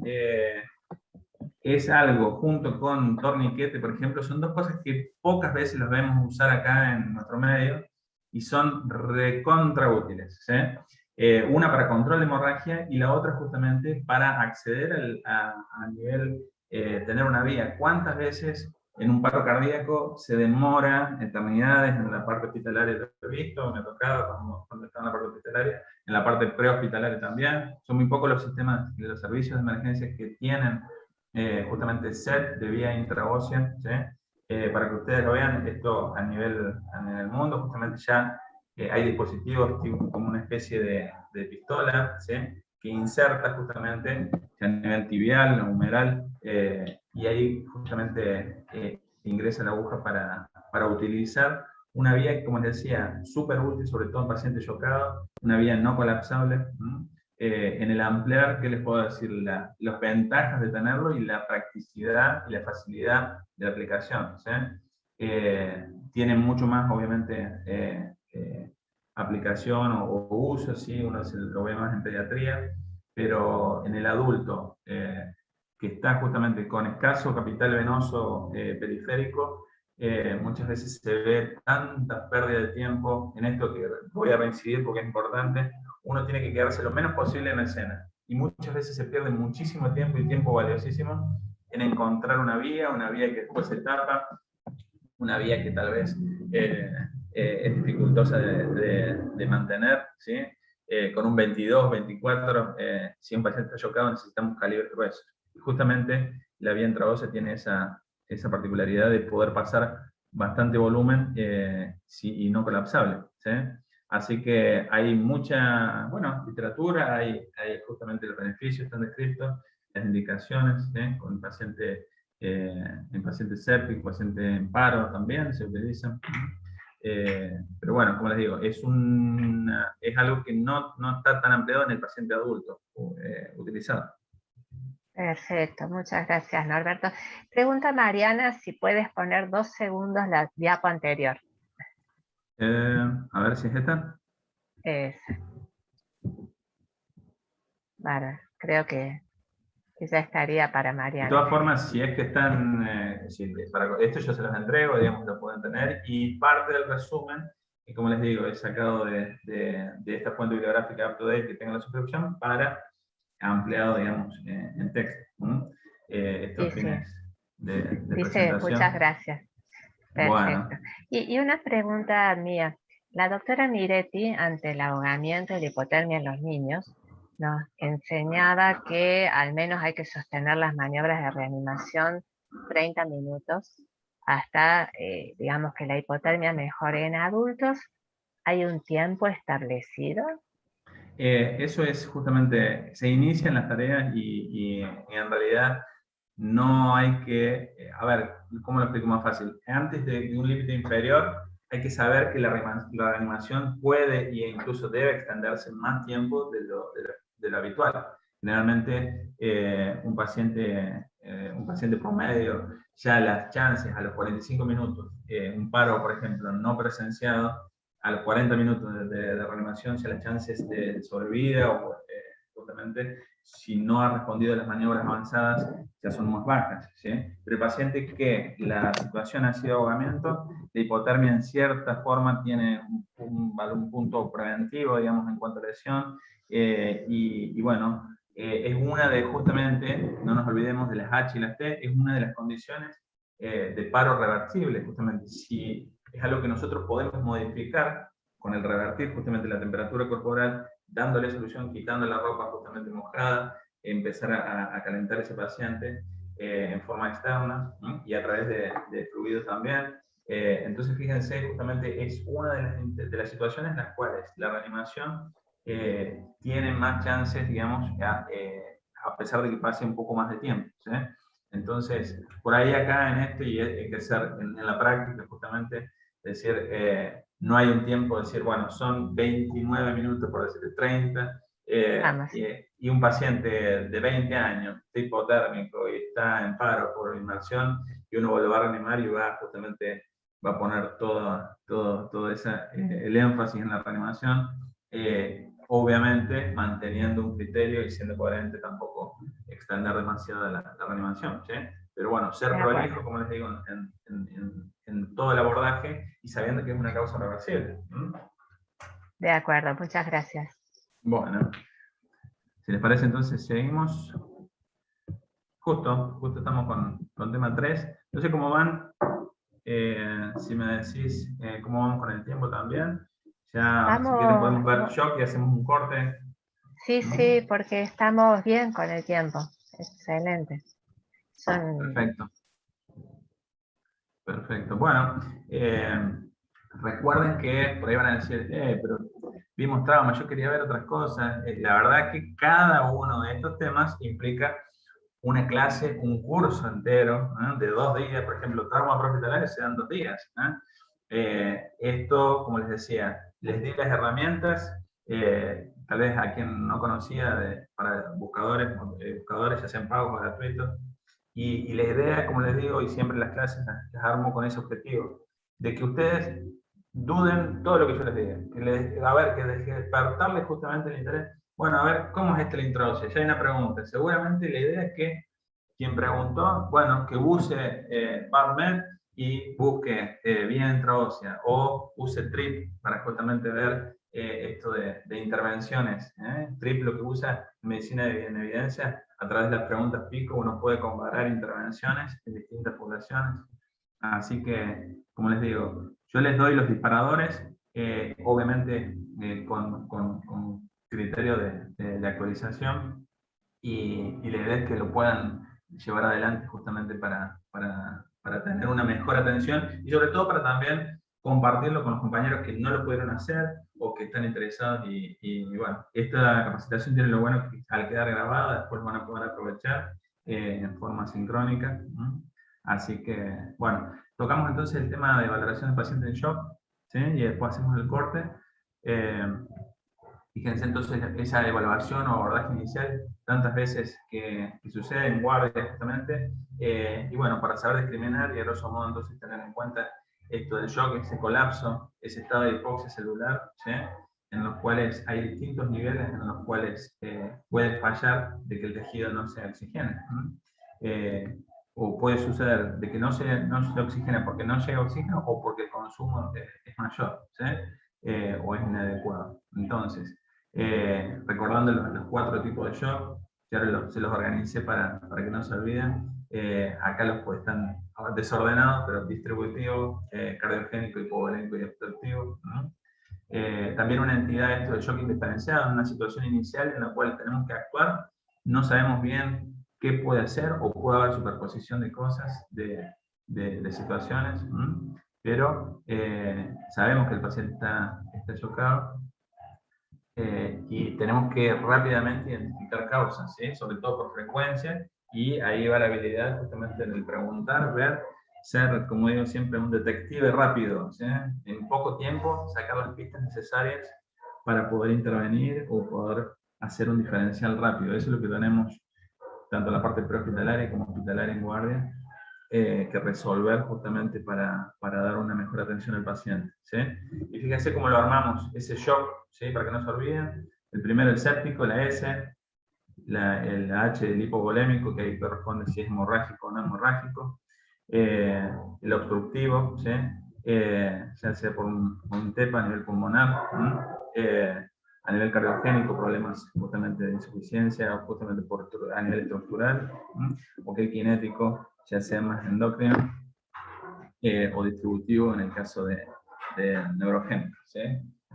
es algo, junto con torniquete, por ejemplo, son dos cosas que pocas veces las vemos usar acá en nuestro medio y son recontra útiles. ¿Sí? Una para control de hemorragia y la otra justamente para acceder a nivel, tener una vía. ¿Cuántas veces en un paro cardíaco se demora eternidades en la parte hospitalaria? Lo he visto, me ha tocado cuando estaba en la parte hospitalaria, en la parte prehospitalaria también. Son muy pocos los sistemas de los servicios de emergencia que tienen justamente set de vía intraósea. ¿Sí? Para que ustedes lo vean, esto a nivel mundo, justamente ya hay dispositivos como una especie de pistola, ¿sí? Que inserta justamente a nivel tibial, humeral, y ahí justamente ingresa la aguja para utilizar una vía, como les decía, súper útil, sobre todo en pacientes chocados, una vía no colapsable. En el ampliar, ¿qué les puedo decir? Las ventajas de tenerlo y la practicidad y la facilidad de la aplicación. ¿Sí? Tiene mucho más, obviamente, aplicación o uso, ¿sí? Uno lo ve más en pediatría, pero en el adulto, que está justamente con escaso capital venoso periférico, muchas veces se ve tanta pérdida de tiempo en esto que voy a reincidir porque es importante. Uno tiene que quedarse lo menos posible en la escena. Y muchas veces se pierde muchísimo tiempo y tiempo valiosísimo en encontrar una vía que después se tapa, una vía que tal vez es dificultosa de mantener, ¿sí? Con un 22, 24, si un paciente está chocado necesitamos calibres gruesos. Y justamente la vía intraósea tiene esa particularidad de poder pasar bastante volumen y no colapsable. ¿Sí? Así que hay mucha, literatura, hay justamente los beneficios, están descritos, las indicaciones, con el paciente, en paciente séptico, paciente en paro también se utilizan. Pero bueno, como les digo, es algo que no está tan ampliado en el paciente adulto utilizado.
Perfecto, muchas gracias, Norberto. Pregunta Mariana si puedes poner 2 segundos la diapo anterior.
A ver si es esta.
Es, creo que ya estaría para
De
Mariana.
todas formas, si es que están, esto yo se los entrego, digamos, lo pueden tener, y parte del resumen, y como les digo, he sacado de esta fuente bibliográfica UpToDate que tengo la suscripción para ampliado, digamos, en texto.
Sí,
Estos
sí,
fines de
dice, muchas
presentación.
gracias. Perfecto.
Bueno,
Y una pregunta mía. La doctora Miretti, ante el ahogamiento y la hipotermia en los niños, nos enseñaba que al menos hay que sostener las maniobras de reanimación 30 minutos hasta, digamos, que la hipotermia mejore en adultos. ¿Hay un tiempo establecido?
eso es justamente, se inician las tareas y en realidad no hay que, a ver, ¿cómo lo explico más fácil? Antes de un límite inferior, hay que saber que la reanimación puede e incluso debe extenderse más tiempo de lo habitual. Generalmente, un paciente promedio, ya las chances a los 45 minutos, un paro, por ejemplo, no presenciado, a los 40 minutos de reanimación, ya las chances de sobrevida o justamente si no ha respondido a las maniobras avanzadas ya son más bajas. ¿Sí? Pero el paciente que la situación ha sido ahogamiento, la hipotermia en cierta forma tiene un punto preventivo, digamos, en cuanto a lesión, y bueno, es una de justamente, no nos olvidemos de las H y las T, es una de las condiciones de paro reversible, justamente. Si es algo que nosotros podemos modificar con el revertir justamente la temperatura corporal, dándole solución, quitando la ropa justamente mojada, empezar a calentar ese paciente en forma externa, ¿no? Y a través de fluidos también. Entonces, fíjense, justamente es una de las situaciones en las cuales la reanimación tiene más chances, digamos, a pesar de que pase un poco más de tiempo. ¿Sí? Entonces, por ahí acá en esto, y hay que ser en la práctica justamente, decir, no hay un tiempo de decir, bueno, son 29 minutos, por decir 30,
Vamos,
y un paciente de 20 años, hipotérmico, y está en paro por inmersión, y uno lo va a reanimar y va a poner todo el énfasis en la reanimación, obviamente manteniendo un criterio y siendo coherente, tampoco extender demasiado la reanimación. ¿Sí? Pero bueno,
de
ser
acuerdo.
prolijo, como les digo, en todo el abordaje y sabiendo que es una causa reversible. ¿Mm?
De acuerdo, muchas gracias.
Bueno, si les parece, entonces seguimos. Justo estamos con tema 3. No sé cómo van. Si me decís cómo vamos con el tiempo también. Ya, si quieren,
Vamos,
podemos ver shock y hacemos un corte.
sí,
¿Mm?
sí, porque estamos bien con el tiempo. Excelente. Son,
Perfecto, perfecto. Bueno, recuerden que por ahí van a decir, pero vimos trauma, yo quería ver otras cosas. La verdad que cada uno de estos temas implica una clase, un curso entero, de 2 días. Por ejemplo, trauma prehospitalario se dan 2 días. Esto, como les decía, les di las herramientas, tal vez a quien no conocía, para buscadores, ya sean pagos o gratuitos. Y la idea, como les digo, y siempre las clases las armo con ese objetivo, de que ustedes duden todo lo que yo les diga. A ver, que despertarles justamente el interés. Bueno, a ver, ¿cómo es la introducción? Ya hay una pregunta. Seguramente la idea es que quien preguntó, bueno, que use PubMed y busque vía intraósea, o use TRIP para justamente ver esto de intervenciones. TRIP lo que usa en medicina en evidencia, a través de las preguntas PICO uno puede comparar intervenciones en distintas poblaciones. Así que, como les digo, yo les doy los disparadores, obviamente con criterio de actualización, y la idea es que lo puedan llevar adelante justamente para tener una mejor atención y sobre todo para también compartirlo con los compañeros que no lo pudieron hacer o que están interesados. Y bueno, esta capacitación tiene lo bueno que al quedar grabada después van a poder aprovechar en forma sincrónica. ¿No? Así que, bueno, tocamos entonces el tema de valoración del paciente en shock, ¿sí? Y después hacemos el corte. Eh, Fíjense entonces esa evaluación o abordaje inicial, tantas veces que sucede en guardia justamente, y bueno, para saber discriminar y a grosso modo entonces tener en cuenta esto del shock, ese colapso, ese estado de hipoxia celular, ¿sí? En los cuales hay distintos niveles en los cuales puede fallar de que el tejido no se oxigene. O puede suceder de que no se oxigena porque no llega oxígeno o porque el consumo es mayor, ¿sí? O es inadecuado. Entonces, recordando los 4 tipos de shock, que ahora se los organicé para que no se olviden. Acá los pues están desordenados, pero distributivo, cardiogénico, hipovolémico y obstructivo, ¿no? También una entidad esto de shock indiferenciado, en una situación inicial en la cual tenemos que actuar, no sabemos bien qué puede hacer o puede haber superposición de cosas, de situaciones, pero sabemos que el paciente está chocado, y tenemos que rápidamente identificar causas, ¿sí? Sobre todo por frecuencia, y ahí va la habilidad justamente en el preguntar, ver, ser, como digo siempre, un detective rápido, ¿sí? En poco tiempo sacar las pistas necesarias para poder intervenir o poder hacer un diferencial rápido. Eso es lo que tenemos tanto en la parte prehospitalaria como hospitalaria en guardia, que resolver justamente para dar una mejor atención al paciente, ¿sí? Y fíjense cómo lo armamos, ese shock, ¿sí? Para que no se olviden. El primero el séptico, la S, el H del hipovolémico, que ahí corresponde si es hemorrágico o no hemorrágico. El obstructivo, ¿sí? Ya sea por un TEPA a nivel pulmonar, a nivel cardiogénico, problemas justamente de insuficiencia, o justamente a nivel estructural, o que el kinético, ya sea más endocrino, o distributivo en el caso de neurogénico, ¿sí?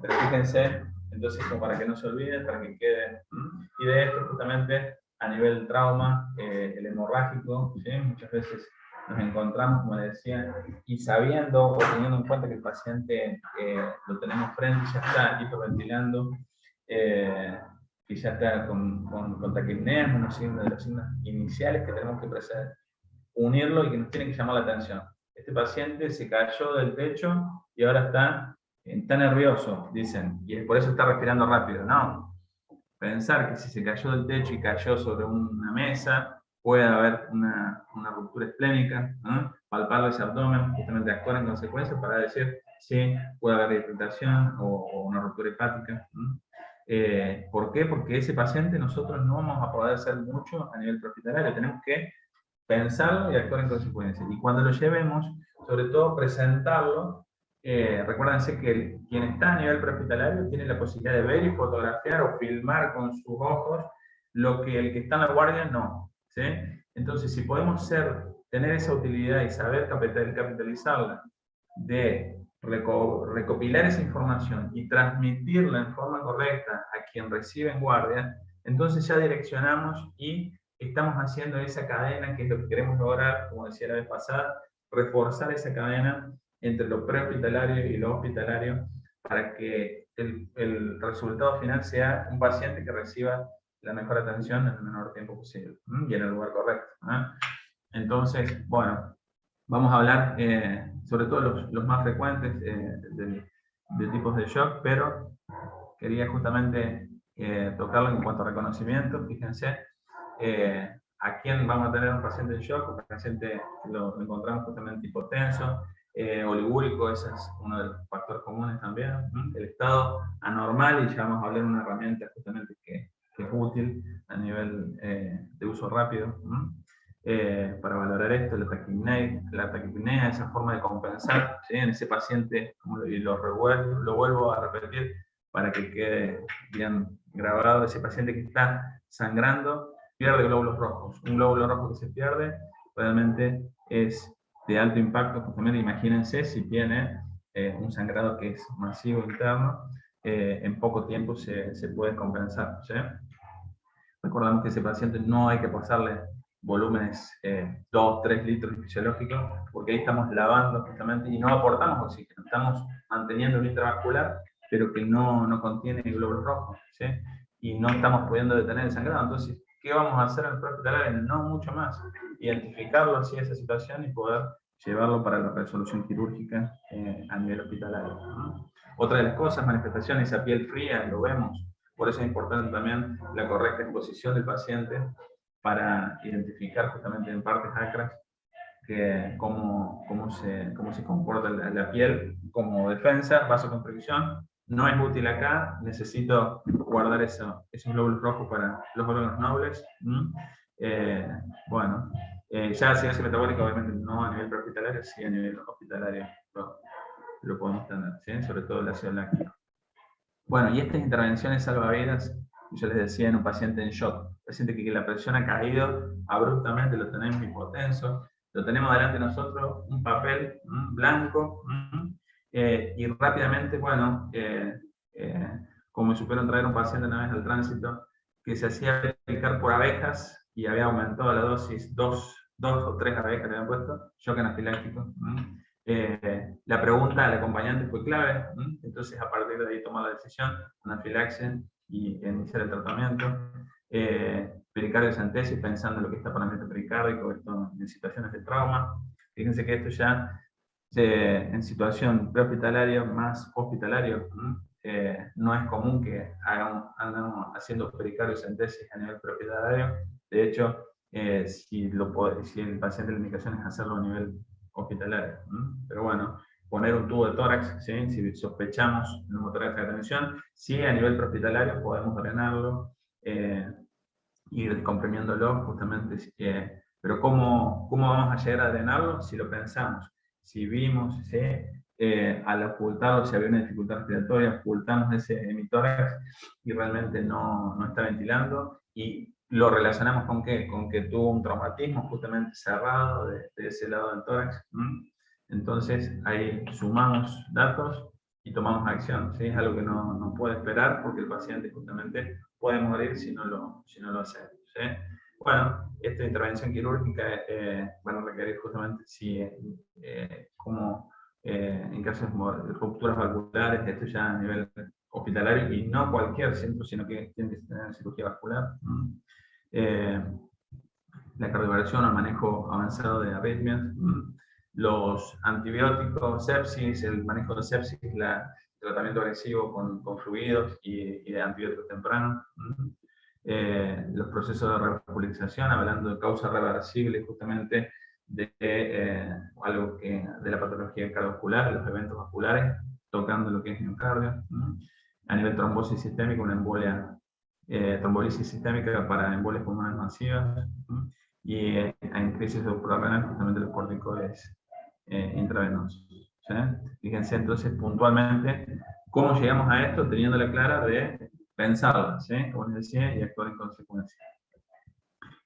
Pero fíjense, entonces, como para que no se olviden, para que quede, y de esto justamente a nivel trauma, el hemorrágico, ¿sí? Muchas veces nos encontramos, como decía, y sabiendo o teniendo en cuenta que el paciente lo tenemos frente y ya está hiperventilando, y ya está con taquipneas, unos signos de los signos iniciales que tenemos que unirlo y que nos tiene que llamar la atención. Este paciente se cayó del techo y ahora está nervioso, dicen, y por eso está respirando rápido. No, pensar que si se cayó del techo y cayó sobre una mesa, puede haber una ruptura esplénica, ¿no? Palparle ese abdomen, justamente actuar en consecuencia para decir si puede haber irritación o una ruptura hepática, ¿no? ¿Por qué? Porque ese paciente nosotros no vamos a poder hacer mucho a nivel prehospitalario, tenemos que pensarlo y actuar en consecuencia. Y cuando lo llevemos, sobre todo presentarlo, recuérdense que quien está a nivel prehospitalario tiene la posibilidad de ver y fotografiar o filmar con sus ojos lo que el que está en la guardia no, ¿sí? Entonces, si podemos tener esa utilidad y saber capitalizarla, de recopilar esa información y transmitirla en forma correcta a quien recibe en guardia, entonces ya direccionamos y estamos haciendo esa cadena, que es lo que queremos lograr, como decía la vez pasada, reforzar esa cadena entre lo prehospitalario y lo hospitalario para que el resultado final sea un paciente que reciba la mejor atención en el menor tiempo posible y en el lugar correcto. Entonces, bueno, vamos a hablar sobre todo los más frecuentes de tipos de shock, pero quería justamente tocarlo en cuanto a reconocimiento. Fíjense, a quién vamos a tener un paciente en shock, un paciente que lo encontramos justamente hipotenso, oligúrico, ese es uno de los factores comunes también, el estado anormal, y ya vamos a hablar de una herramienta justamente que es útil a nivel de uso rápido, para valorar esto, la taquipnea, esa forma de compensar, ¿sí? En ese paciente, y lo vuelvo a repetir para que quede bien grabado, ese paciente que está sangrando pierde glóbulos rojos. Un glóbulo rojo que se pierde realmente es de alto impacto, justamente imagínense si tiene un sangrado que es masivo interno, en poco tiempo se puede compensar, ¿sí? Recordamos que ese paciente no hay que pasarle volúmenes 2-3 litros fisiológicos, porque ahí estamos lavando justamente y no aportamos oxígeno, estamos manteniendo un intravascular, pero que no contiene glóbulos rojos, ¿sí? Y no estamos pudiendo detener el sangrado. Entonces, ¿qué vamos a hacer en el prehospitalario? No mucho más. Identificarlo así, esa situación, y poder llevarlo para la resolución quirúrgica a nivel hospitalario, ¿no? Otra de las cosas, manifestaciones a piel fría, lo vemos Por eso es importante también la correcta exposición del paciente para identificar justamente en partes acras cómo se comporta la piel como defensa, vasoconstricción. No es útil acá, necesito guardar esos glóbulos rojos para los órganos nobles. Bueno, ya acidosis metabólica obviamente no a nivel prehospitalario, sí a nivel hospitalario lo podemos tener, ¿sí? Sobre todo el ácido láctico. Bueno, y estas intervenciones salvavidas, yo les decía en un paciente en shock, paciente que la presión ha caído abruptamente, lo tenemos hipotenso, lo tenemos delante de nosotros, un papel blanco, y rápidamente, bueno, como me supieron traer un paciente una vez al tránsito, que se hacía picar por abejas y había aumentado la dosis, dos o tres abejas le habían puesto, shock anafiláctico. La pregunta al acompañante fue clave, entonces a partir de ahí tomar la decisión, anafilaxia y iniciar el tratamiento. Pericardiocentesis, pensando en lo que está para pericárdico, esto en situaciones de trauma. Fíjense que esto ya en situación prehospitalaria más hospitalario, no es común que andamos haciendo pericardiocentesis a nivel prehospitalario. De hecho, si el paciente la indicación es hacerlo a nivel hospitalario. Pero bueno, poner un tubo de tórax, ¿sí? Si sospechamos neumotórax de atención, sí, a nivel prehospitalario podemos drenarlo, ir comprimiéndolo justamente. Pero ¿cómo vamos a llegar a drenarlo? Si lo pensamos, si vimos, ¿sí? Al ocultarlo, si había una dificultad respiratoria, ocultamos ese hemitórax y realmente no está ventilando, y lo relacionamos con qué? Con que tuvo un traumatismo justamente cerrado de ese lado del tórax. Entonces ahí sumamos datos y tomamos acción, ¿sí? Es algo que no puede esperar porque el paciente justamente puede morir si no lo hacemos, ¿sí? Bueno, esta intervención quirúrgica van a requerir justamente como en casos de rupturas valvulares, esto ya a nivel hospitalario, y no cualquier centro, sino que tiene que tener cirugía vascular. La cardioversión o el manejo avanzado de arritmias, los antibióticos, sepsis, el manejo de sepsis, tratamiento agresivo con fluidos y de antibióticos tempranos, los procesos de revascularización, hablando de causa reversible justamente de algo de la patología cardiovascular, los eventos vasculares, tocando lo que es miocardio. A nivel trombosis sistémica, una embolia, trombolisis sistémica para embolias pulmonares masivas, y en crisis suprarrenal justamente los corticoides intravenosos. ¿Sí? Fíjense entonces puntualmente cómo llegamos a esto, teniéndola clara de pensarla, ¿sí? Como les decía, y actuar en consecuencia.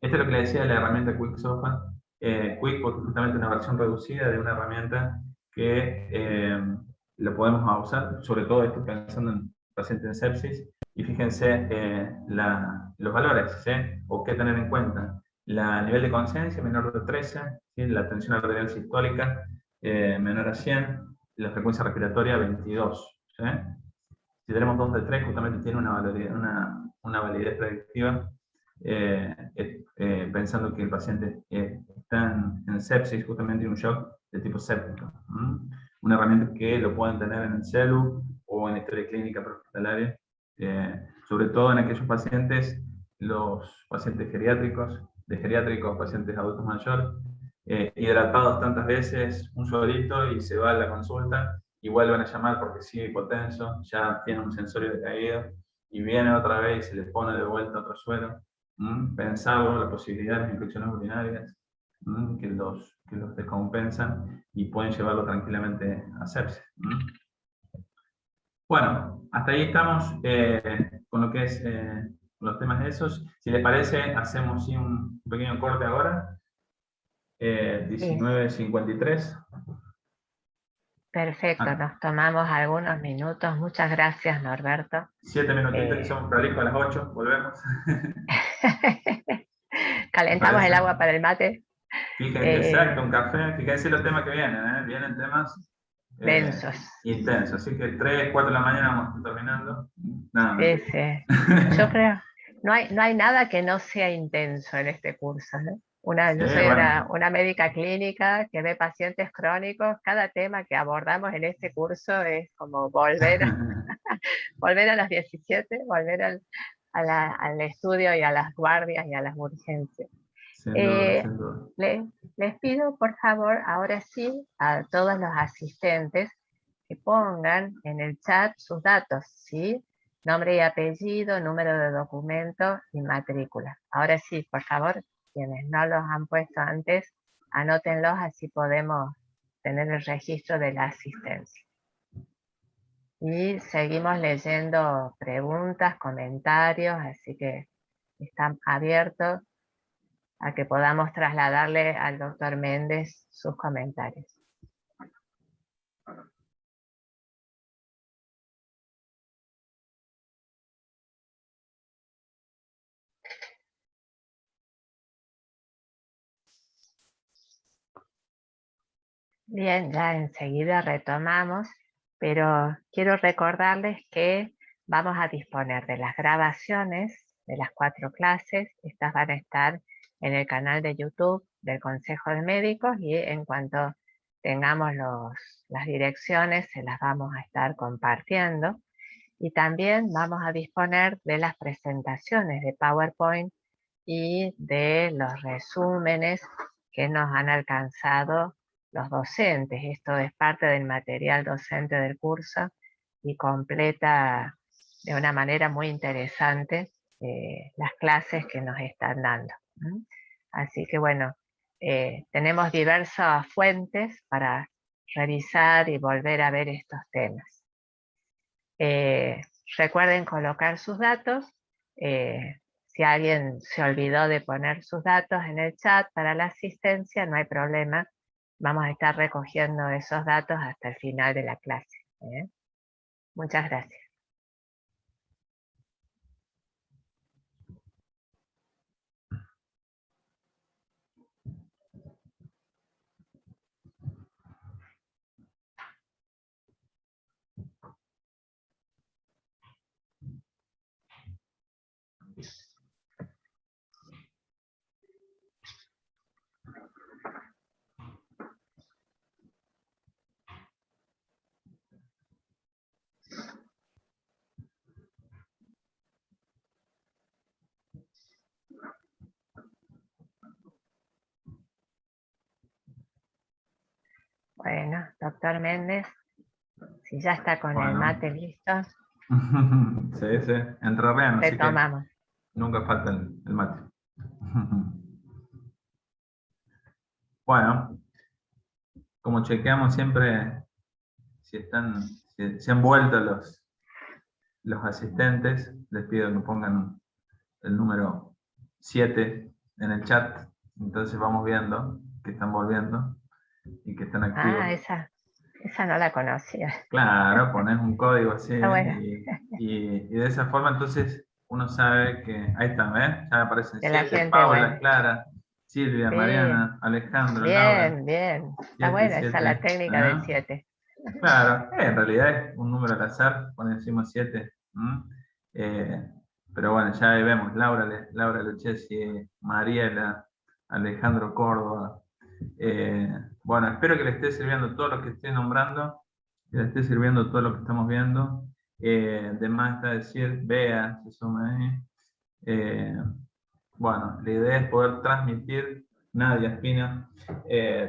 Esto es lo que les decía de la herramienta QuickSOFA. Quick porque justamente es una versión reducida de una herramienta que lo podemos usar, sobre todo estoy pensando en pacientes en sepsis, y fíjense los valores, ¿sí? O qué tener en cuenta. La nivel de conciencia menor de 13, ¿sí? La tensión arterial sistólica menor a 100, la frecuencia respiratoria 22. ¿Sí? Si tenemos 2 de 3, justamente tiene una validez predictiva, pensando que el paciente está en sepsis, justamente en un shock de tipo séptico. Una herramienta que lo pueden tener en el CELU o en historia clínica prehospitalaria, sobre todo en aquellos pacientes, los pacientes geriátricos, pacientes adultos mayores, hidratados tantas veces, un solito y se va a la consulta y vuelven a llamar porque sigue hipotenso, ya tiene un sensorio decaído y viene otra vez y se le pone de vuelta otro suero. Pensarlo, la posibilidad de las infecciones urinarias que los descompensan y pueden llevarlo tranquilamente a sepsis. Bueno, hasta ahí estamos con lo que es los temas de esos. Si les parece, hacemos sí, un pequeño corte ahora. 19:53.
Perfecto, nos tomamos algunos minutos. Muchas gracias, Norberto.
7 minutitos y somos prolijos a las 8, volvemos.
Calentamos el agua para el mate.
Fíjense, exacto, un café. Fíjense los temas que vienen, vienen temas
densos.
Intensos, así que 3, 4 de la mañana vamos a estar terminando. Nada más.
Sí, sí. Yo creo, no hay nada que no sea intenso en este curso, ¿no? Yo soy
bueno.
una médica clínica que ve pacientes crónicos. Cada tema que abordamos en este curso es como volver volver a los 17, volver al estudio y a las guardias y a las urgencias.
Sin duda, sin duda.
Les pido, por favor, ahora sí, a todos los asistentes que pongan en el chat sus datos, ¿sí? Nombre y apellido, número de documento y matrícula. Ahora sí, por favor, quienes no los han puesto antes, anótenlos, así podemos tener el registro de la asistencia. Y seguimos leyendo preguntas, comentarios, así que están abiertos a que podamos trasladarle al doctor Méndez sus comentarios. Bien, ya enseguida retomamos, pero quiero recordarles que vamos a disponer de las grabaciones de las 4 clases. Estas van a estar en el canal de YouTube del Consejo de Médicos y en cuanto tengamos las direcciones se las vamos a estar compartiendo. Y también vamos a disponer de las presentaciones de PowerPoint y de los resúmenes que nos han alcanzado los docentes. Esto es parte del material docente del curso y completa de una manera muy interesante las clases que nos están dando. Así que bueno, tenemos diversas fuentes para revisar y volver a ver estos temas. Recuerden colocar sus datos. Si alguien se olvidó de poner sus datos en el chat para la asistencia, no hay problema. Vamos a estar recogiendo esos datos hasta el final de la clase. Muchas gracias. Bueno, doctor Méndez, si ya está con el mate listo.
Sí, sí, entrerriano, así que nunca falta el mate. Bueno, como chequeamos siempre si se han vuelto los asistentes, les pido que pongan el número 7 en el chat, entonces vamos viendo que están volviendo y que están activos.
Ah, esa no la conocía.
Claro, pones un código así
bueno.
y de esa forma entonces uno sabe que, ahí está, ¿ves? Ya aparecen 7, Paula,
bueno.
Clara, Silvia,
Sí.
Mariana, Alejandro, Laura.
Bien. Está buena esa la técnica del 7.
Claro, en realidad es un número al azar, cuando decimos 7. Pero bueno, ya ahí vemos, Laura Lucchesi, Mariela, Alejandro Córdoba. Bueno, espero que le esté sirviendo todo lo que estoy nombrando, que le esté sirviendo todo lo que estamos viendo. De más está decir, Bea, se suma ahí. Bueno, la idea es poder transmitir, Nadia Espina,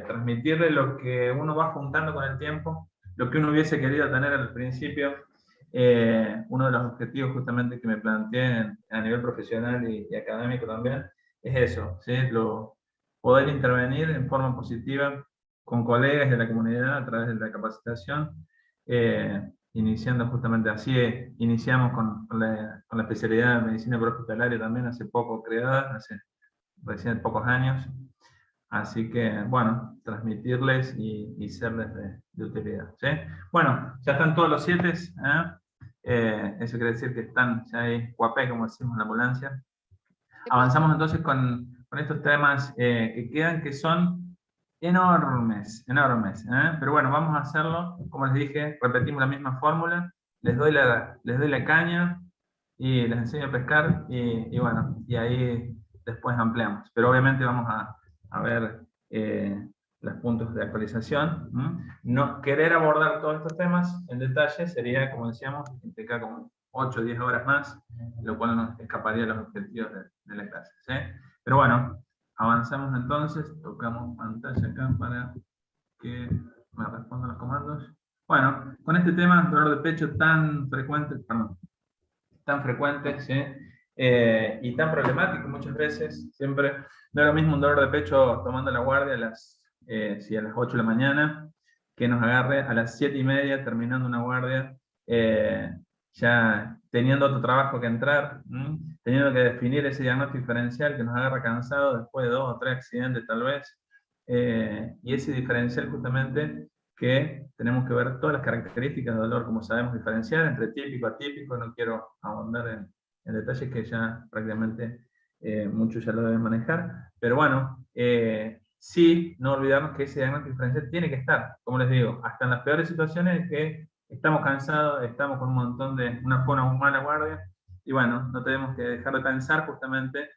transmitirle lo que uno va juntando con el tiempo, lo que uno hubiese querido tener al principio. Uno de los objetivos justamente que me planteé a nivel profesional y académico también, es eso, ¿sí? Poder intervenir en forma positiva con colegas de la comunidad a través de la capacitación, iniciando justamente así, iniciamos con la especialidad de medicina prehospitalaria también hace poco creada, hace recién pocos años, así que bueno, transmitirles y serles de utilidad, ¿sí? Bueno, ya están todos los 7, eso quiere decir que están ya ahí, guapé, como decimos en la ambulancia. Avanzamos entonces con estos temas que quedan, que son enormes, pero bueno, vamos a hacerlo, como les dije, repetimos la misma fórmula, les doy la caña y les enseño a pescar y bueno, y ahí después ampliamos, pero obviamente vamos a ver los puntos de actualización. No querer abordar todos estos temas en detalle sería, como decíamos, implicar como 8 o 10 horas más, lo cual nos escaparía de los objetivos de la clase, ¿sí? Pero bueno, avanzamos entonces, tocamos pantalla acá para que me respondan los comandos. Bueno, con este tema, dolor de pecho tan frecuente, ¿sí? Y tan problemático muchas veces, siempre, no es lo mismo un dolor de pecho tomando la guardia a las 8 de la mañana, que nos agarre a las 7:30 terminando una guardia, ya teniendo otro trabajo que entrar, teniendo que definir ese diagnóstico diferencial que nos agarra cansado después de 2 o 3 accidentes tal vez, y ese diferencial justamente que tenemos que ver todas las características de dolor, como sabemos diferenciar entre típico, atípico, no quiero ahondar en detalles que ya prácticamente muchos ya lo deben manejar, pero bueno, sí, no olvidarnos que ese diagnóstico diferencial tiene que estar, como les digo, hasta en las peores situaciones que estamos cansados, estamos con un montón de una mala guardia, y bueno, no tenemos que dejar de pensar justamente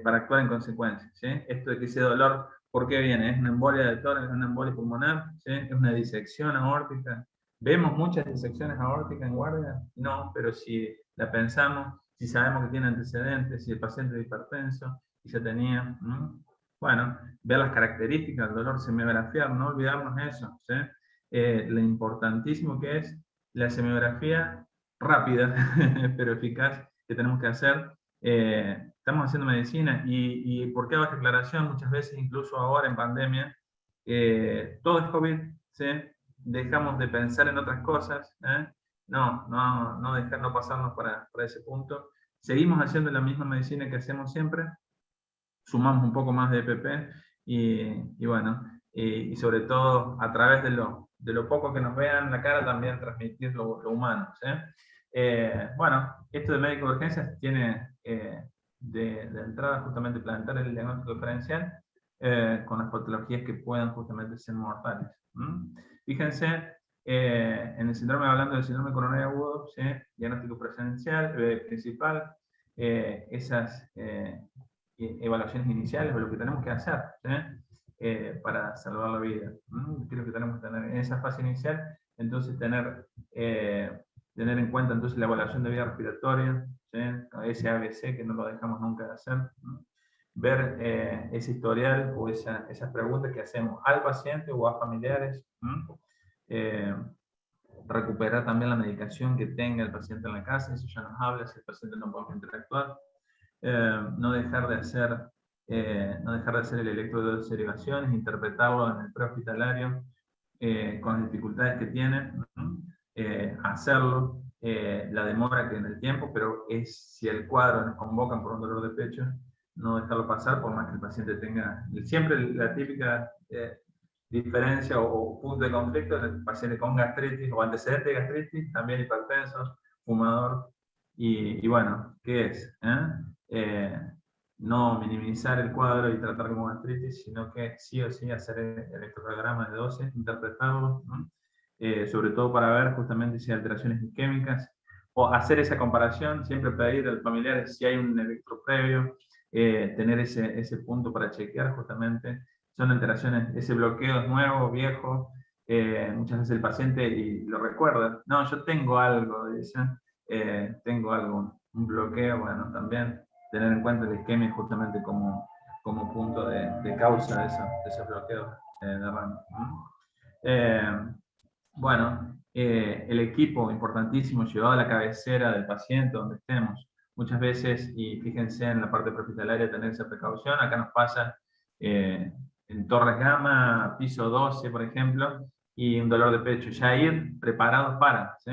para actuar en consecuencia, ¿sí? Esto de que ese dolor, ¿por qué viene? ¿Es una embolia de tórax, es una embolia pulmonar? ¿Sí? ¿Es una disección aórtica? ¿Vemos muchas disecciones aórticas en guardia? No, pero si la pensamos, si sabemos que tiene antecedentes, si el paciente es hipertenso, si se tenía, bueno, ver las características del dolor, semiografiar, no olvidarnos eso, ¿sí? Lo importantísimo que es la semiografía rápida, pero eficaz, que tenemos que hacer. Estamos haciendo medicina y ¿por qué hago esta aclaración? Muchas veces, incluso ahora en pandemia, todo es COVID, ¿sí? Dejamos de pensar en otras cosas, no pasarnos para ese punto. Seguimos haciendo la misma medicina que hacemos siempre, sumamos un poco más de EPP y bueno, y sobre todo a través de lo poco que nos vean la cara también transmitir lo humano, ¿sí? Bueno, esto de médico de urgencias tiene de entrada justamente plantear el diagnóstico diferencial con las patologías que puedan justamente ser mortales. Fíjense, en el síndrome, hablando del síndrome coronario agudo, ¿sí? Diagnóstico principal, esas evaluaciones iniciales o lo que tenemos que hacer, ¿sí? Para salvar la vida. Creo que tenemos que tener en esa fase inicial, entonces tener en cuenta entonces la evaluación de vía respiratoria, ¿sí? Ese ABC que no lo dejamos nunca de hacer, ver ese historial o esas preguntas que hacemos al paciente o a familiares, recuperar también la medicación que tenga el paciente en la casa, eso ya nos habla si el paciente no puede interactuar, no dejar de hacer el electro de derivaciones, interpretarlo en el prehospitalario con las dificultades que tiene, hacerlo, la demora que en el tiempo, pero es si el cuadro nos convocan por un dolor de pecho, no dejarlo pasar por más que el paciente tenga siempre la típica diferencia o punto de conflicto del paciente con gastritis o antecedente de gastritis, también hipertenso, fumador, y bueno, ¿qué es? No minimizar el cuadro y tratar como gastritis, sino que sí o sí hacer el electrocardiograma de dosis, interpretarlo, sobre todo para ver justamente si hay alteraciones isquémicas, o hacer esa comparación, siempre pedir al familiar si hay un electro previo, tener ese punto para chequear justamente, son alteraciones, ese bloqueo es nuevo, viejo, muchas veces el paciente y lo recuerda, no, yo tengo algo, dice, tengo algo, un bloqueo, bueno, también tener en cuenta la isquemia justamente como punto de causa de esos bloqueos de rango. Bueno, el equipo, importantísimo, llevado a la cabecera del paciente, donde estemos. Muchas veces, y fíjense en la parte prehospitalaria, tener esa precaución. Acá nos pasa en Torres Gama, piso 12, por ejemplo, y un dolor de pecho. Ya ir preparados para, ¿sí?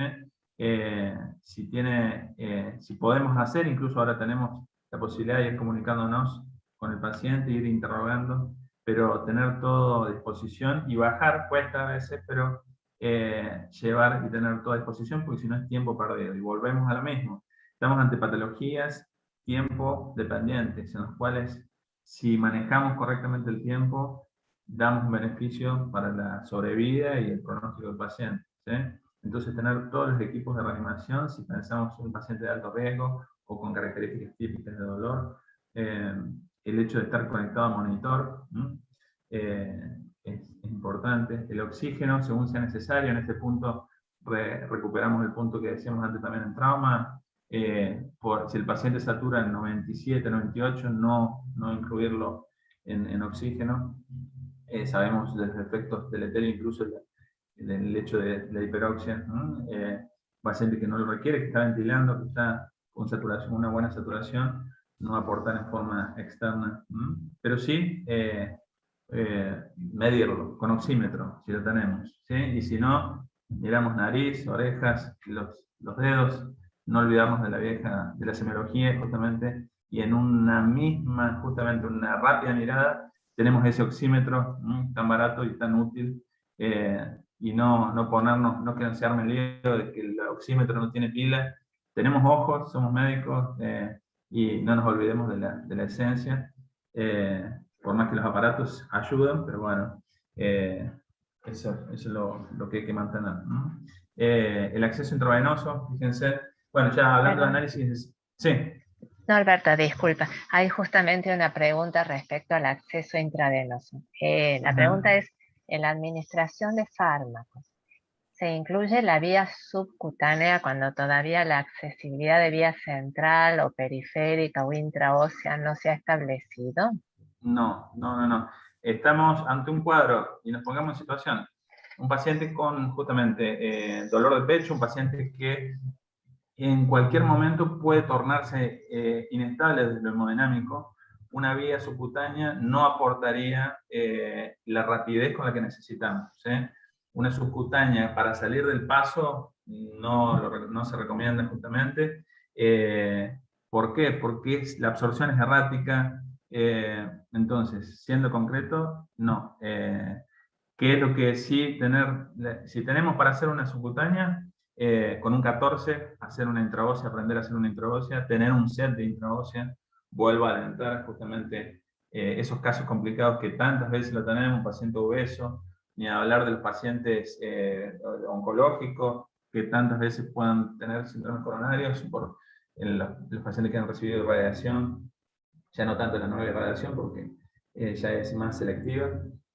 Si podemos hacer, incluso ahora tenemos la posibilidad de ir comunicándonos con el paciente, ir interrogando, pero tener todo a disposición y bajar cuesta a veces, pero llevar y tener toda a disposición, porque si no es tiempo perdido. Y volvemos a lo mismo. Estamos ante patologías tiempo dependientes, en las cuales si manejamos correctamente el tiempo, damos un beneficio para la sobrevida y el pronóstico del paciente, ¿sí? Entonces, tener todos los equipos de reanimación, si pensamos en un paciente de alto riesgo o con características típicas de dolor, el hecho de estar conectado a monitor, es importante. El oxígeno, según sea necesario, en este punto recuperamos el punto que decíamos antes también en trauma. Si el paciente satura en 97, 98, no incluirlo en oxígeno. Sabemos de los efectos deleterios, incluso el hecho de la hiperoxia, ¿no? Paciente que no lo requiere, que está ventilando, que está con saturación, una buena saturación, no aportar en forma externa, ¿no? Pero sí medirlo con oxímetro, si lo tenemos, ¿sí? Y si no, miramos nariz, orejas, los dedos, no olvidarnos de la semiología justamente, y en una misma, justamente una rápida mirada, tenemos ese oxímetro tan barato y tan útil, y no ponernos, no que se arme el lío de que el oxímetro no tiene pila. Tenemos ojos, somos médicos, y no nos olvidemos de la esencia, por más que los aparatos ayudan, pero bueno, eso es lo que hay que mantener, ¿no? El acceso intravenoso, fíjense, bueno, ya hablando de análisis, sí.
No, Alberto, disculpa. Hay justamente una pregunta respecto al acceso intravenoso. La pregunta es, en la administración de fármacos, ¿se incluye la vía subcutánea cuando todavía la accesibilidad de vía central o periférica o intraósea no se ha establecido?
No. Estamos ante un cuadro, y nos pongamos en situación, un paciente con justamente dolor de pecho, un paciente que en cualquier momento puede tornarse inestable desde lo hemodinámico. Una vía subcutánea no aportaría la rapidez con la que necesitamos, ¿sí? Una subcutánea para salir del paso no se recomienda justamente. ¿Por qué? Porque la absorción es errática. Entonces, siendo concreto, no. ¿Qué es lo que sí si tenemos para hacer una subcutánea? Con un 14, hacer una intraósea, aprender a hacer una intraósea, tener un set de intraósea, vuelvo a alentar justamente esos casos complicados que tantas veces lo tenemos, un paciente obeso, ni hablar de los pacientes oncológicos, que tantas veces puedan tener síndromes coronarios por los pacientes que han recibido radiación, ya no tanto la nueva radiación porque ya es más selectiva,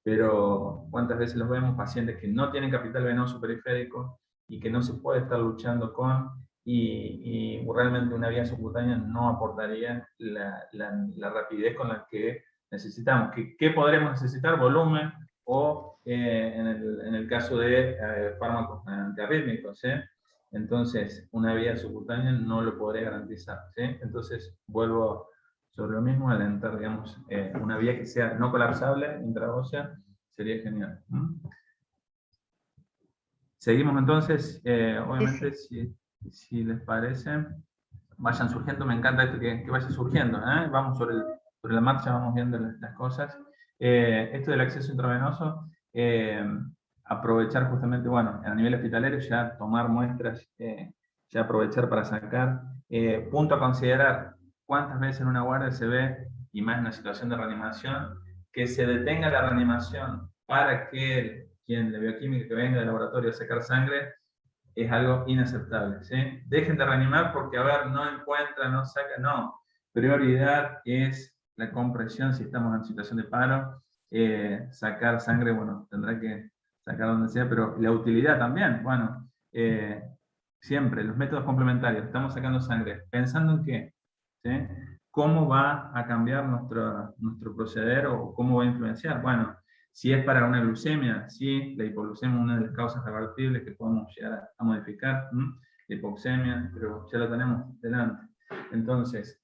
pero cuántas veces los vemos, pacientes que no tienen capital venoso periférico y que no se puede estar luchando con, y realmente una vía subcutánea no aportaría la rapidez con la que necesitamos. ¿Qué podremos necesitar? Volumen o en el caso de fármacos antiarrítmicos, ¿sí? Entonces, una vía subcutánea no lo podría garantizar, ¿sí? Entonces, vuelvo sobre lo mismo, alentar, digamos, una vía que sea no colapsable, intraósea, sería genial. Seguimos entonces, obviamente,
Sí.
si les parece, vayan surgiendo, me encanta esto que vaya surgiendo, vamos sobre la marcha, vamos viendo las cosas. Esto del acceso intravenoso, aprovechar justamente, bueno, a nivel hospitalario ya tomar muestras, ya aprovechar para sacar, punto a considerar, cuántas veces en una guardia se ve, y más en una situación de reanimación, que se detenga la reanimación para que quien de bioquímica que venga del laboratorio a sacar sangre, es algo inaceptable, ¿sí? Dejen de reanimar porque, a ver, no encuentra, no saca, no. Prioridad es la compresión si estamos en situación de paro. Sacar sangre, bueno, tendrá que sacar donde sea, pero la utilidad también, bueno, siempre, los métodos complementarios, estamos sacando sangre, pensando en qué, ¿sí? ¿Cómo va a cambiar nuestro proceder o cómo va a influenciar? Bueno, si es para una glucemia, sí, la hipoglucemia es una de las causas revertibles que podemos llegar a modificar, la hipoxemia, pero ya lo tenemos delante. Entonces,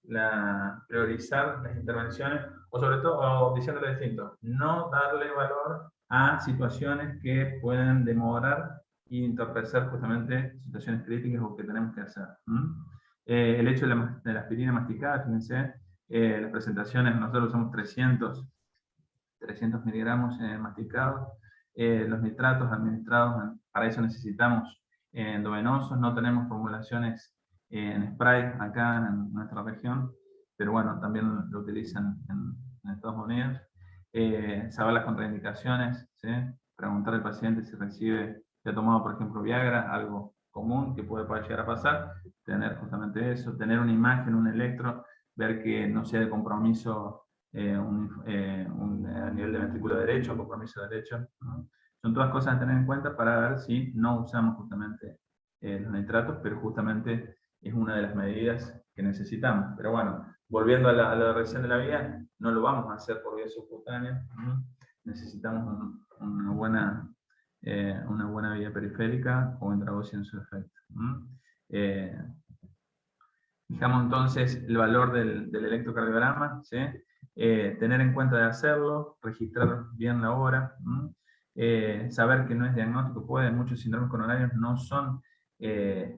priorizar las intervenciones, o sobre todo, o diciéndolo distinto, no darle valor a situaciones que pueden demorar y entorpecer justamente situaciones críticas o que tenemos que hacer. El hecho de la aspirina masticada, fíjense, las presentaciones, nosotros usamos 300 miligramos masticados, los nitratos administrados, para eso necesitamos endovenosos, no tenemos formulaciones en spray acá en nuestra región, pero bueno, también lo utilizan en Estados Unidos. Saber las contraindicaciones, ¿sí? Preguntar al paciente si recibe, si ha tomado por ejemplo Viagra, algo común que puede llegar a pasar, tener justamente eso, tener una imagen, un electro, ver que no sea de compromiso un nivel de ventrículo derecho, compromiso derecho, ¿no? Son todas cosas a tener en cuenta para ver si no usamos justamente los nitratos, pero justamente es una de las medidas que necesitamos. Pero bueno, volviendo a la reacción de la vía, no lo vamos a hacer por vía subcutánea, ¿no? Necesitamos una buena vía periférica o intravenosa en su efecto. Fijamos entonces el valor del electrocardiograma, ¿sí? Tener en cuenta de hacerlo, registrar bien la hora, saber que no es diagnóstico, muchos síndromes coronarios no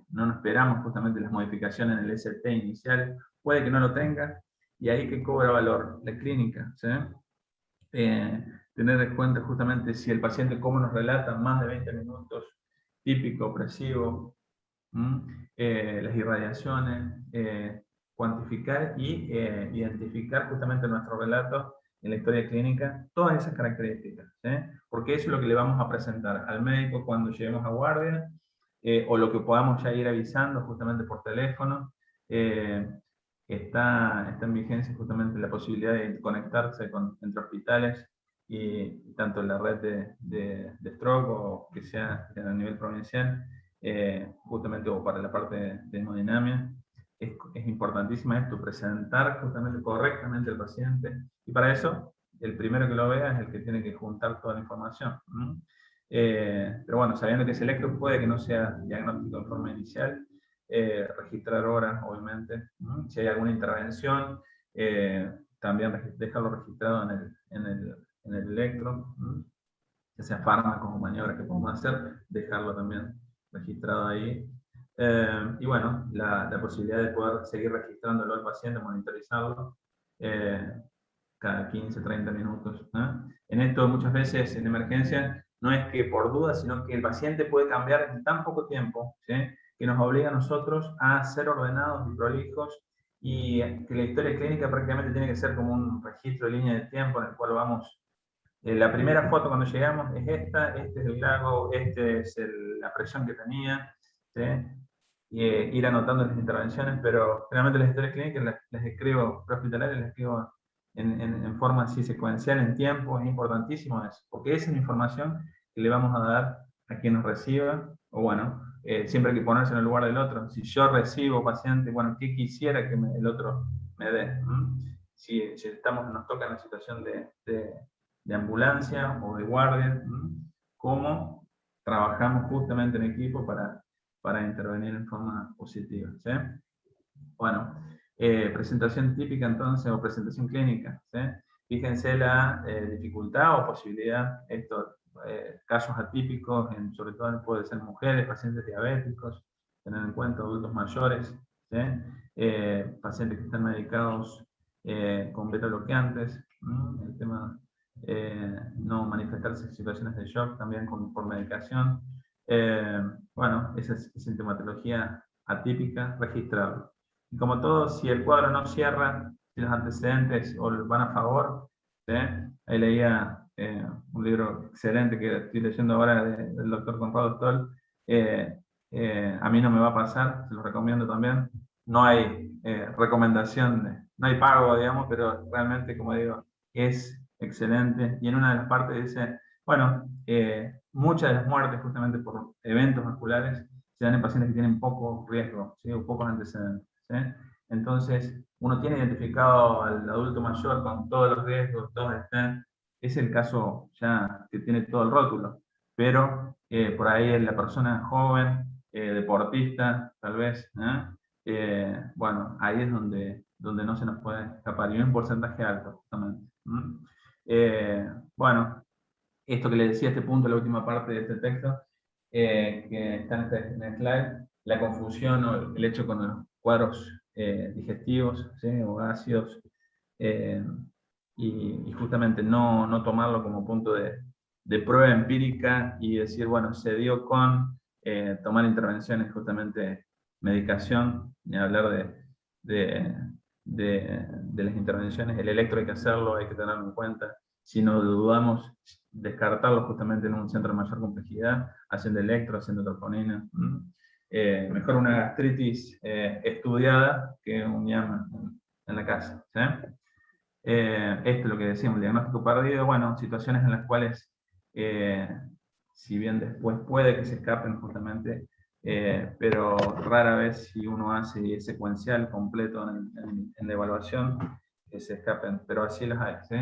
no esperamos justamente las modificaciones en el ST inicial, puede que no lo tenga, y ahí que cobra valor, la clínica, ¿sí? Tener en cuenta justamente si el paciente, como nos relata, más de 20 minutos, típico, opresivo, las irradiaciones, cuantificar y identificar justamente nuestro relato en la historia clínica, todas esas características, ¿sí? Porque eso es lo que le vamos a presentar al médico cuando lleguemos a guardia, o lo que podamos ya ir avisando justamente por teléfono. Está en vigencia justamente la posibilidad de conectarse entre hospitales y tanto la red de stroke o que sea a nivel provincial, justamente o para la parte de hemodinamia. Es importantísima esto, presentar justamente correctamente al paciente, y para eso el primero que lo vea es el que tiene que juntar toda la información. Pero bueno, sabiendo que ese electro puede que no sea diagnóstico en forma inicial, registrar horas, obviamente. Si hay alguna intervención, también dejarlo registrado en el electro, ya sea fármacos o maniobras que podemos hacer, dejarlo también registrado ahí. Y bueno, la posibilidad de poder seguir registrándolo al paciente, monitorizarlo cada 15, 30 minutos, ¿no? En esto muchas veces en emergencia no es que por duda, sino que el paciente puede cambiar en tan poco tiempo, ¿sí? Que nos obliga a nosotros a ser ordenados y prolijos, y que la historia clínica prácticamente tiene que ser como un registro de línea de tiempo en el cual vamos. La primera foto cuando llegamos es esta, este es el lago, este es la presión que tenía, ¿sí? Ir anotando las intervenciones, pero generalmente las historias clínicas las escribo prehospitalarias, las escribo en forma así secuencial, en tiempo. Es importantísimo eso, porque esa es la información que le vamos a dar a quien nos reciba, o bueno, siempre hay que ponerse en el lugar del otro. Si yo recibo paciente, bueno, ¿qué quisiera que el otro me dé? Si nos toca en una situación de ambulancia o de guardia, cómo trabajamos justamente en equipo para intervenir en forma positiva, ¿sí? Bueno, presentación típica entonces, o presentación clínica, ¿sí? Fíjense la dificultad o posibilidad, estos casos atípicos, sobre todo puede ser mujeres, pacientes diabéticos, tener en cuenta adultos mayores, ¿sí? Pacientes que están medicados con beta bloqueantes, el tema no manifestarse en situaciones de shock también por medicación. Bueno, esa es sintomatología atípica, registrarlo. Y como todo, si el cuadro no cierra, si los antecedentes van a favor, ¿sí? Ahí leía un libro excelente que estoy leyendo ahora del doctor Conrado Stoll, A mí no me va a pasar, se lo recomiendo también. No hay recomendación, no hay pago, digamos, pero realmente, como digo, es excelente. Y en una de las partes dice, bueno, muchas de las muertes justamente por eventos vasculares se dan en pacientes que tienen poco riesgo, ¿sí? O pocos antecedentes, ¿sí? Entonces, uno tiene identificado al adulto mayor con todos los riesgos, todos estén, es el caso ya que tiene todo el rótulo, pero por ahí la persona joven, deportista, tal vez, bueno, ahí es donde no se nos puede escapar, y un porcentaje alto, justamente. Bueno, esto que le decía, este punto, la última parte de este texto, que está en el slide, la confusión o el hecho con los cuadros digestivos, ¿sí? O ácidos, y justamente no tomarlo como punto de prueba empírica y decir, bueno, se dio con tomar intervenciones, justamente medicación, ni hablar de las intervenciones. El electro hay que hacerlo, hay que tenerlo en cuenta. Si no dudamos, descartarlo justamente en un centro de mayor complejidad, haciendo electro, haciendo troponina. Mejor una gastritis estudiada que un llama en la casa, ¿sí? esto es lo que decíamos, el diagnóstico perdido, bueno, situaciones en las cuales, si bien después puede que se escapen justamente, pero rara vez si uno hace secuencial completo en la evaluación, que se escapen, pero así los hay, ¿sí?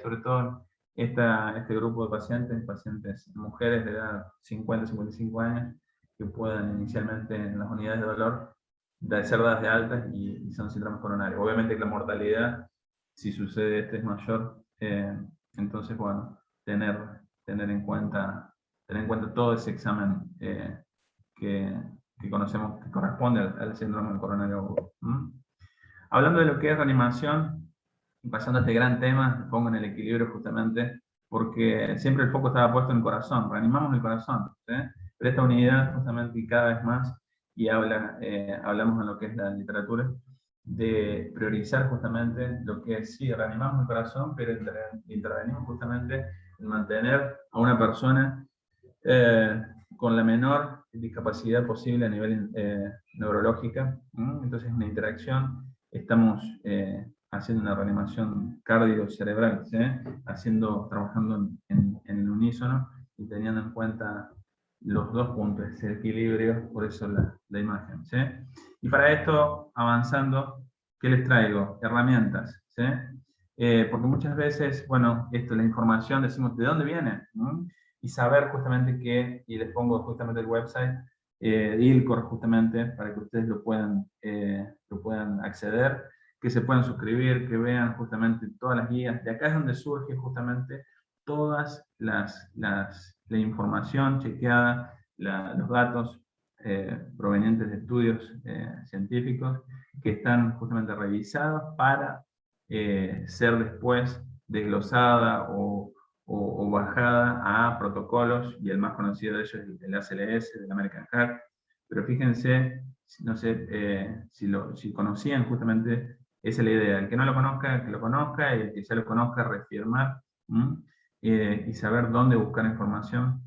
Sobre todo este grupo de pacientes mujeres de edad 50-55 años, que puedan inicialmente en las unidades de dolor ser dadas de alta y son síndromes coronarios. Obviamente que la mortalidad, si sucede es mayor, entonces, bueno, tener en cuenta todo ese examen que conocemos que corresponde al síndrome coronario agudo. Hablando de lo que es reanimación, y pasando a este gran tema, pongo en el equilibrio justamente, porque siempre el foco estaba puesto en el corazón, reanimamos el corazón, ¿sí? Pero esta unidad justamente y cada vez más, y hablamos en lo que es la literatura, de priorizar justamente lo que es, sí, reanimamos el corazón, pero intervenimos justamente en mantener a una persona con la menor discapacidad posible a nivel neurológica. Entonces es una interacción, estamos haciendo una reanimación cardio-cerebral, ¿sí? Trabajando en el unísono y teniendo en cuenta los dos puntos, el equilibrio, por eso la imagen, ¿sí? Y para esto, avanzando, ¿qué les traigo? Herramientas, ¿sí? Porque muchas veces, bueno, la información, decimos, ¿de dónde viene? Y saber justamente y les pongo justamente el website, ILCOR justamente, para que ustedes lo puedan acceder, que se puedan suscribir, que vean justamente todas las guías. De acá es donde surge justamente todas la información chequeada, los datos provenientes de estudios científicos que están justamente revisados para ser después desglosada o bajada a protocolos, y el más conocido de ellos es el ACLS, del American Heart. Pero fíjense, no sé si conocían justamente, esa es la idea. El que no lo conozca, que lo conozca, y el que ya lo conozca, reafirmar, y saber dónde buscar información.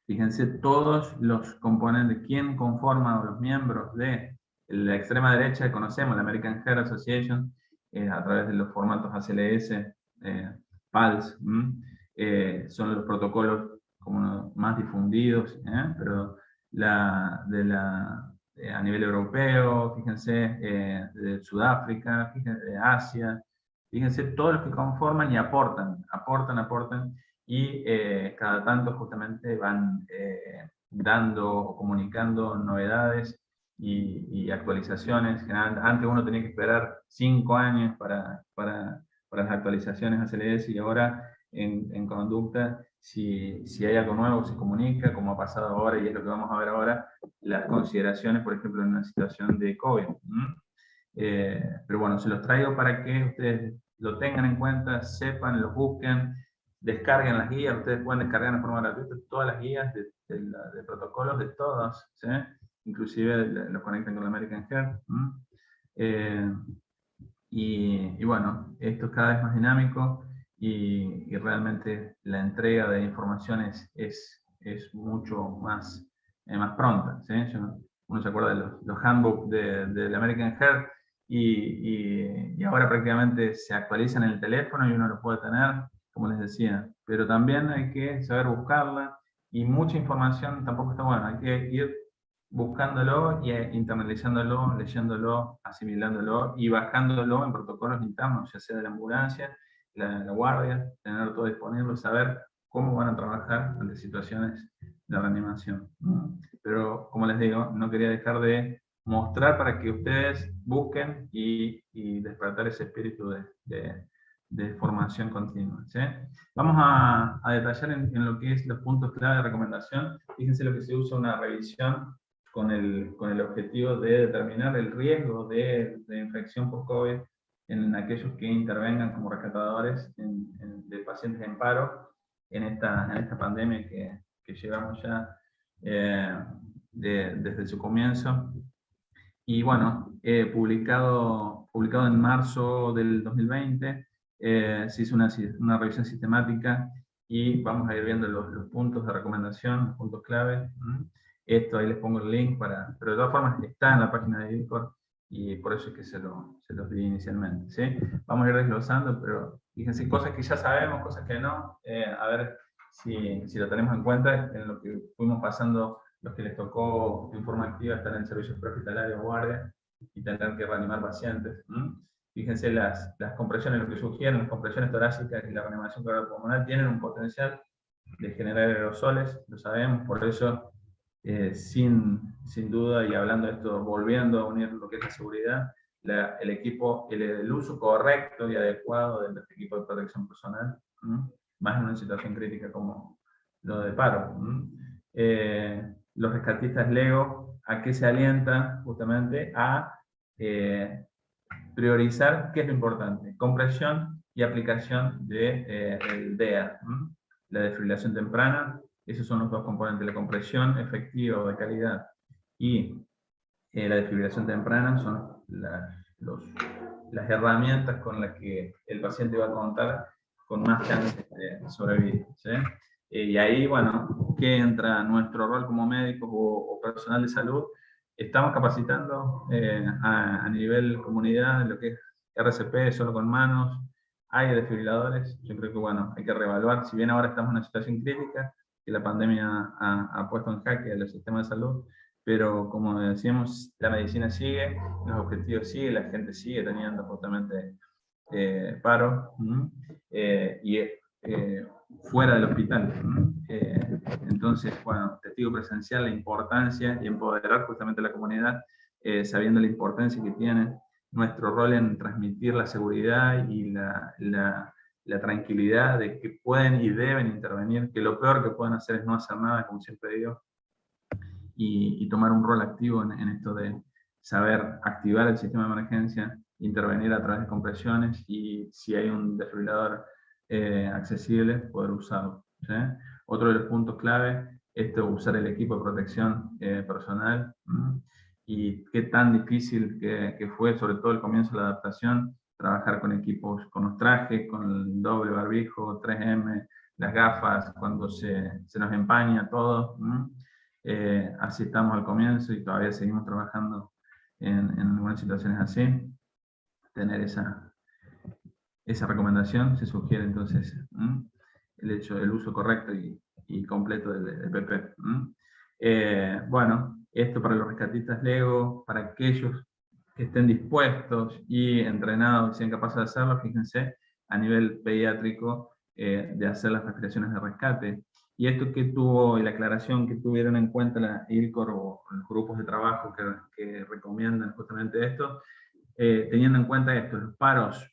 Fíjense todos los componentes, quién conforma o los miembros de la extrema derecha, conocemos la American Heart Association, a través de los formatos ACLS, PALS, son los protocolos como más difundidos, pero a nivel europeo, fíjense, de Sudáfrica, fíjense, de Asia, fíjense todos los que conforman y aportan, y cada tanto justamente van dando o comunicando novedades y actualizaciones. Antes uno tenía que esperar 5 años para las actualizaciones ACLS, y ahora en conducta, si hay algo nuevo, se comunica, como ha pasado ahora, y es lo que vamos a ver ahora, las consideraciones, por ejemplo, en una situación de COVID. Pero bueno, se los traigo para que ustedes lo tengan en cuenta, sepan, lo busquen, descarguen las guías. Ustedes pueden descargar de forma gratuita todas las guías de protocolos de todos, ¿sí? Inclusive los conectan con la American Heart. Y bueno, esto es cada vez más dinámico, y realmente la entrega de información es mucho más pronta, ¿sí? Uno se acuerda de los handbooks de la American Heart, y ahora prácticamente se actualizan en el teléfono y uno lo puede tener, como les decía, pero también hay que saber buscarla, y mucha información tampoco está buena, hay que ir buscándolo y internalizándolo, leyéndolo, asimilándolo y bajándolo en protocolos internos, ya sea de la ambulancia, la guardia, tener todo disponible, saber cómo van a trabajar ante situaciones de reanimación. Pero, como les digo, no quería dejar de mostrar para que ustedes busquen y despertar ese espíritu de formación continua, ¿sí? Vamos a detallar en lo que es los puntos clave de recomendación. Fíjense lo que se usa una revisión con el objetivo de determinar el riesgo de infección por COVID en aquellos que intervengan como rescatadores de pacientes en paro en esta pandemia que llevamos ya desde su comienzo. Y bueno, publicado en marzo del 2020, se hizo una revisión sistemática, y vamos a ir viendo los puntos de recomendación, los puntos clave. Esto ahí les pongo el link pero de todas formas está en la página de ILCOR, y por eso es que se los di inicialmente, ¿sí? Vamos a ir desglosando, pero fíjense, cosas que ya sabemos, cosas que no, a ver si lo tenemos en cuenta en lo que fuimos pasando, los que les tocó en forma activa estar en servicios prehospitalarios o guardia y tener que reanimar pacientes. Fíjense las compresiones, lo que sugieren, las compresiones torácicas y la reanimación cardiopulmonar tienen un potencial de generar aerosoles, lo sabemos, por eso sin duda, y hablando de esto, volviendo a unir lo que es la seguridad, el uso correcto y adecuado del equipo de protección personal, más en una situación crítica como lo de paro. Los rescatistas LEGO, ¿a qué se alientan? Justamente a priorizar qué es lo importante: compresión y aplicación del DEA, la desfibrilación temprana. Esos son los dos componentes: la compresión efectiva o de calidad y la desfibrilación temprana son las herramientas con las que el paciente va a contar con más chances de sobrevivir, ¿sí? Y ahí, bueno, ¿qué entra nuestro rol como médicos o personal de salud? Estamos capacitando a nivel comunidad en lo que es RCP, solo con manos, hay desfibriladores. Yo creo que, bueno, hay que reevaluar, si bien ahora estamos en una situación crítica, que la pandemia ha puesto en jaque el sistema de salud, pero como decíamos, la medicina sigue, los objetivos siguen, la gente sigue teniendo justamente paro, y fuera del hospital. Entonces, bueno, testigo presencial, la importancia y empoderar justamente a la comunidad, sabiendo la importancia que tiene nuestro rol en transmitir la seguridad y la tranquilidad de que pueden y deben intervenir, que lo peor que pueden hacer es no hacer nada, como siempre digo, y tomar un rol activo en esto de saber activar el sistema de emergencia, intervenir a través de compresiones y si hay un desfibrilador accesible, poder usarlo, ¿sí? Otro de los puntos clave es usar el equipo de protección personal, y qué tan difícil que fue, sobre todo el comienzo de la adaptación, trabajar con equipos, con los trajes, con el doble barbijo, 3M, las gafas, cuando se nos empaña todo. Así estamos al comienzo y todavía seguimos trabajando en algunas situaciones así. Tener esa recomendación se sugiere entonces el uso correcto y completo del PP. Bueno, esto para los rescatistas LEGO, para aquellos que estén dispuestos y entrenados y sean capaces de hacerlo, fíjense, a nivel pediátrico, de hacer las respiraciones de rescate. Y esto que tuvo, y la aclaración que tuvieron en cuenta la ILCOR o los grupos de trabajo que recomiendan justamente esto, teniendo en cuenta esto, los paros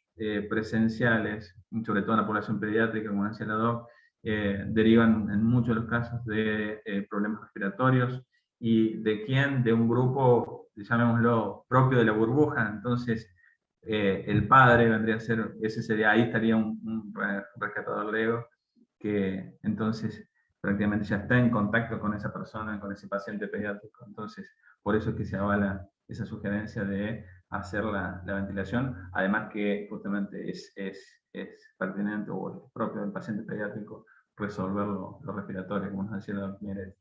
presenciales, sobre todo en la población pediátrica, como decía la DOC, derivan en muchos de los casos de problemas respiratorios, y de quién, de un grupo, llamémoslo, propio de la burbuja. Entonces, el padre vendría a ser, ahí estaría un rescatador LEGO, que entonces prácticamente ya está en contacto con esa persona, con ese paciente pediátrico. Entonces, por eso es que se avala esa sugerencia de hacer la ventilación, además que justamente es pertinente o es propio del paciente pediátrico resolver lo respiratorio, como nos decía la doctora Miretti.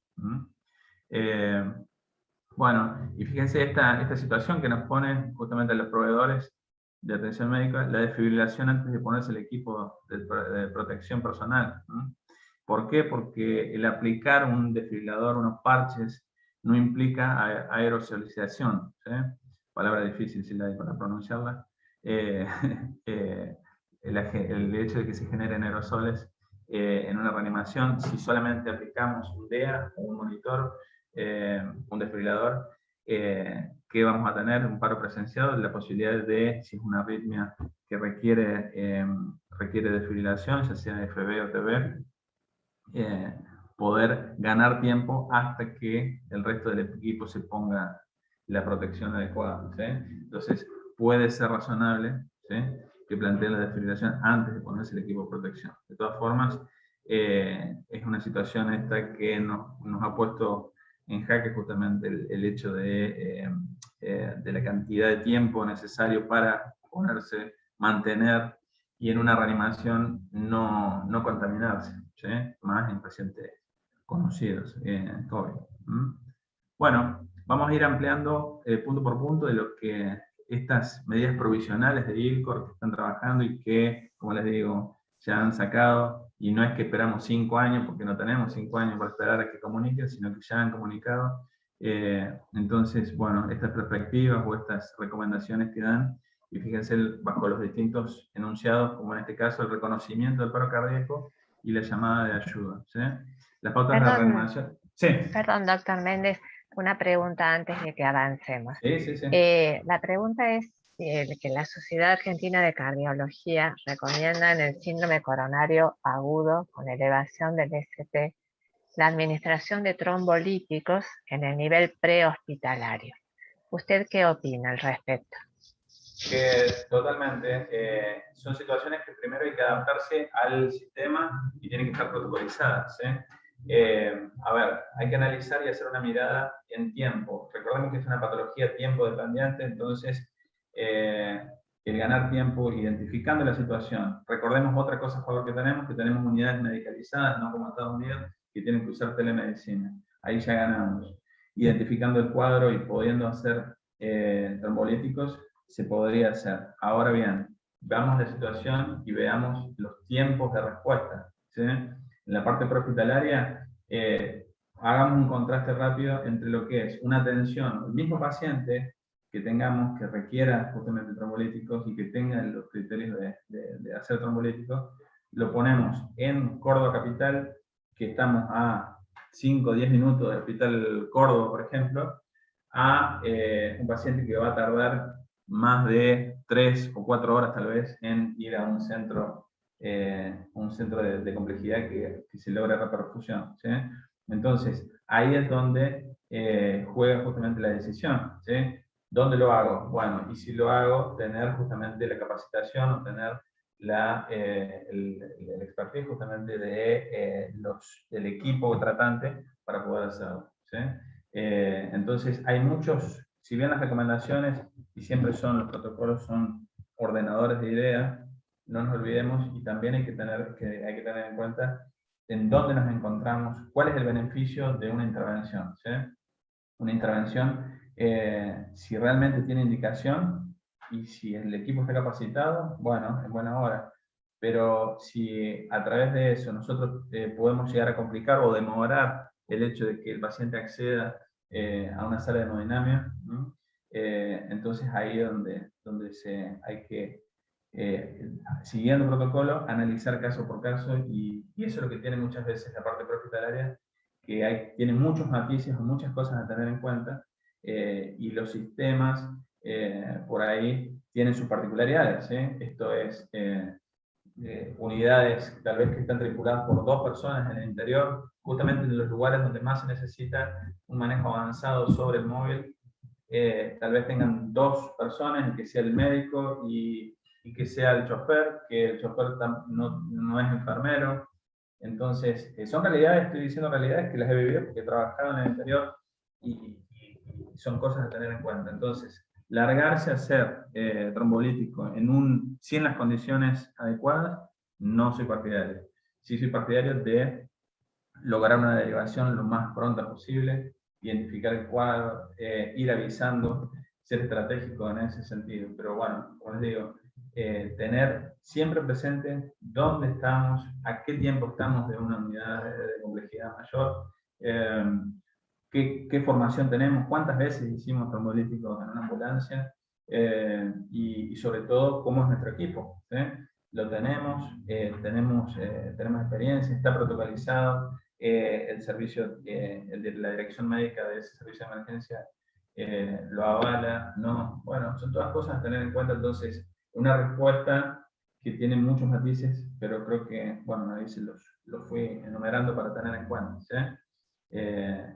Bueno, y fíjense esta situación que nos ponen justamente los proveedores de atención médica, la desfibrilación antes de ponerse el equipo de protección personal. ¿Por qué? Porque el aplicar un desfibrilador, unos parches, no implica aerosolización, ¿sí? Palabra difícil si la hay para pronunciarla. El hecho de que se generen aerosoles en una reanimación, si solamente aplicamos un DEA o un monitor, un desfibrilador, que vamos a tener un paro presencial, la posibilidad de, si es una arritmia que requiere desfibrilación, ya sea FB o TB, poder ganar tiempo hasta que el resto del equipo se ponga la protección adecuada, ¿sí? Entonces, puede ser razonable, ¿sí?, que planteen la desfibrilación antes de ponerse el equipo de protección. De todas formas, es una situación esta que nos ha puesto en jaque justamente el hecho de la cantidad de tiempo necesario para ponerse, mantener, y en una reanimación no contaminarse, ¿sí?, más en pacientes conocidos COVID. Bueno, vamos a ir ampliando punto por punto de lo que estas medidas provisionales de ILCOR que están trabajando y que, como les digo, se han sacado, y no es que esperamos 5 años, porque no tenemos 5 años para esperar a que comuniquen, sino que ya han comunicado. Entonces, bueno, estas perspectivas o estas recomendaciones que dan, y fíjense bajo los distintos enunciados, como en este caso el reconocimiento del paro cardíaco y la llamada de ayuda, ¿sí? Las pautas de reanimación. Sí.
Perdón, doctor Méndez, una pregunta antes de que avancemos.
Sí.
La pregunta es que la Sociedad Argentina de Cardiología recomienda en el síndrome coronario agudo con elevación del ST la administración de trombolíticos en el nivel prehospitalario. ¿Usted qué opina al respecto?
Totalmente. Son situaciones que primero hay que adaptarse al sistema y tienen que estar protocolizadas. A ver, hay que analizar y hacer una mirada en tiempo. Recordemos que es una patología tiempo dependiente, entonces el ganar tiempo identificando la situación. Recordemos otra cosa a favor que tenemos unidades medicalizadas, no como Estados Unidos, que tienen que usar telemedicina. Ahí ya ganamos. Identificando el cuadro y pudiendo hacer trombolíticos, se podría hacer. Ahora bien, veamos la situación y veamos los tiempos de respuesta, ¿sí? En la parte prehospitalaria, hagamos un contraste rápido entre lo que es una atención, el mismo paciente que tengamos que requiera justamente trombolíticos y que tenga los criterios de hacer trombolíticos, lo ponemos en Córdoba Capital, que estamos a 5 o 10 minutos del Hospital Córdoba, por ejemplo, a un paciente que va a tardar más de 3 o 4 horas tal vez en ir a un centro de complejidad que se logra reperfusión, ¿sí? Entonces, ahí es donde juega justamente la decisión, ¿sí? ¿Dónde lo hago? Bueno, y si lo hago, tener justamente la capacitación o tener el expertise justamente del equipo tratante para poder hacerlo, ¿sí? Entonces, hay muchos, si bien las recomendaciones y siempre los protocolos son ordenadores de ideas, no nos olvidemos y también hay que tener en cuenta en dónde nos encontramos, cuál es el beneficio de una intervención, ¿sí? Una intervención, si realmente tiene indicación y si el equipo está capacitado, bueno, en buena hora. Pero si a través de eso nosotros podemos llegar a complicar o demorar el hecho de que el paciente acceda a una sala de hemodinamia, ¿no? Entonces ahí es donde hay que, siguiendo el protocolo, analizar caso por caso, y eso es lo que tiene muchas veces la parte prehospitalaria, que tiene muchos matices o muchas cosas a tener en cuenta, y los sistemas por ahí tienen sus particularidades, ¿sí? Esto es unidades tal vez que están tripuladas por 2 personas en el interior, justamente en los lugares donde más se necesita un manejo avanzado sobre el móvil, tal vez tengan 2 personas, que sea el médico y que sea el chofer, que el chofer no es enfermero. Entonces, son realidades, estoy diciendo realidades que las he vivido porque he trabajado en el interior y son cosas a tener en cuenta. Entonces, largarse a hacer trombolítico si en las condiciones adecuadas, no soy partidario. Sí soy partidario de lograr una derivación lo más pronta posible, identificar el cuadro, ir avisando, ser estratégico en ese sentido. Pero bueno, como les digo, tener siempre presente dónde estamos, a qué tiempo estamos de una unidad de complejidad mayor, qué formación tenemos, cuántas veces hicimos trombolíticos en una ambulancia, y sobre todo cómo es nuestro equipo, ¿sí? Lo tenemos experiencia, está protocolizado, el servicio, de la dirección médica de ese servicio de emergencia lo avala, no, bueno, son todas cosas a tener en cuenta. Entonces, una respuesta que tiene muchos matices, pero creo que, bueno, ahí se los fui enumerando para tener en cuenta, ¿sí?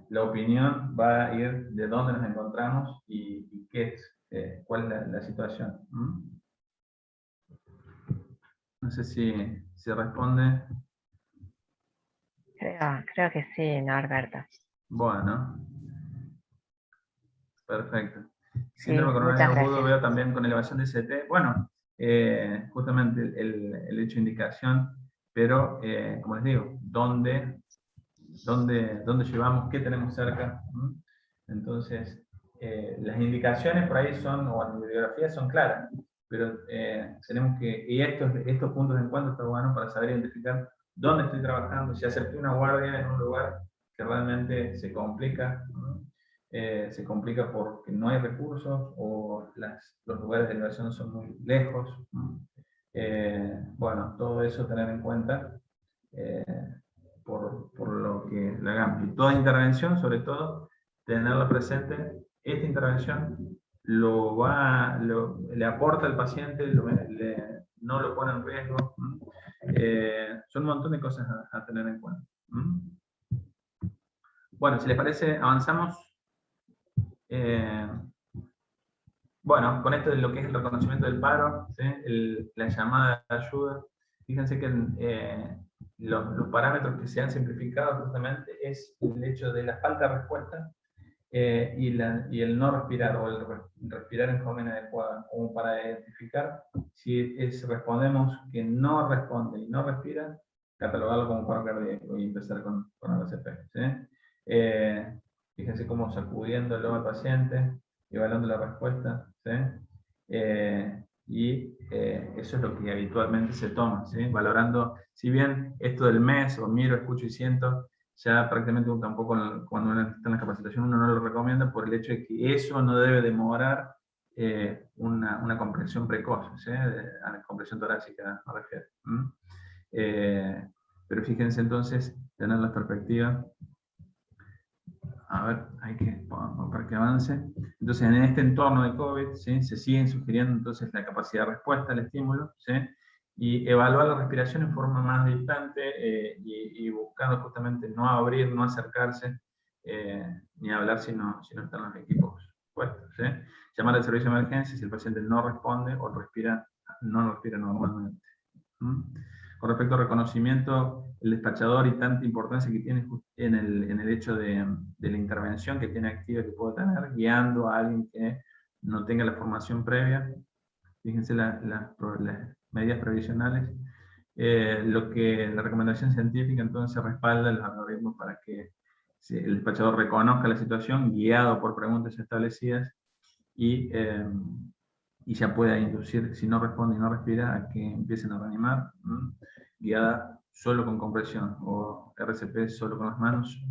La opinión va a ir de dónde nos encontramos y qué es, cuál es la situación. No sé si responde.
Creo que sí, Norberto.
Bueno, perfecto.
Sí,
Síndrome
muchas
coronario agudo
gracias.
veo también con elevación de ST. Bueno, justamente el hecho de indicación, pero como les digo, ¿dónde llevamos? ¿Qué tenemos cerca? Entonces, las indicaciones por ahí son, o las bibliografías son claras, pero tenemos que, y estos puntos de encuentro está bueno para saber identificar dónde estoy trabajando, si acerqué una guardia en un lugar que realmente se complica, ¿no? Se complica porque no hay recursos o los lugares de elevación son muy lejos, ¿no? Bueno, todo eso tener en cuenta por lo que la hagamos. Y toda intervención, sobre todo, tenerla presente, esta intervención le aporta al paciente, no lo pone en riesgo. Son un montón de cosas a tener en cuenta. Bueno, si les parece, avanzamos. Bueno, con esto de lo que es el reconocimiento del paro, ¿sí? La llamada de ayuda, fíjense que los parámetros que se han simplificado justamente es el hecho de la falta de respuesta y el no respirar o el respirar en forma inadecuada, como para identificar si respondemos que no responde y no respira, catalogarlo como paro cardíaco y empezar con RCP. ¿Sí? Fíjense cómo sacudiéndolo al paciente, evaluando la respuesta, ¿sí? Eso es lo que habitualmente se toma, ¿sí? Valorando, si bien esto del mes, o miro, escucho y siento, ya prácticamente tampoco cuando uno está en la capacitación uno no lo recomienda por el hecho de que eso no debe demorar una comprensión precoz, ¿sí? A la comprensión torácica me refiero. Pero fíjense entonces, tener la perspectiva. A ver, para que avance. Entonces, en este entorno de COVID, ¿sí? Se siguen sugiriendo entonces la capacidad de respuesta al estímulo, ¿sí? Y evaluar la respiración en forma más distante y buscando justamente no abrir, no acercarse, ni hablar si no están los equipos puestos, ¿sí? Llamar al servicio de emergencia si el paciente no responde o no respira normalmente. Con respecto al reconocimiento, el despachador y tanta importancia que tiene en el hecho de la intervención que tiene activa que puede tener, guiando a alguien que no tenga la formación previa. Fíjense las medidas previsionales. La recomendación científica entonces respalda los algoritmos para que el despachador reconozca la situación, guiado por preguntas establecidas, y ya pueda inducir, si no responde y no respira, a que empiecen a reanimar, guiada solo con compresión, o RCP solo con las manos.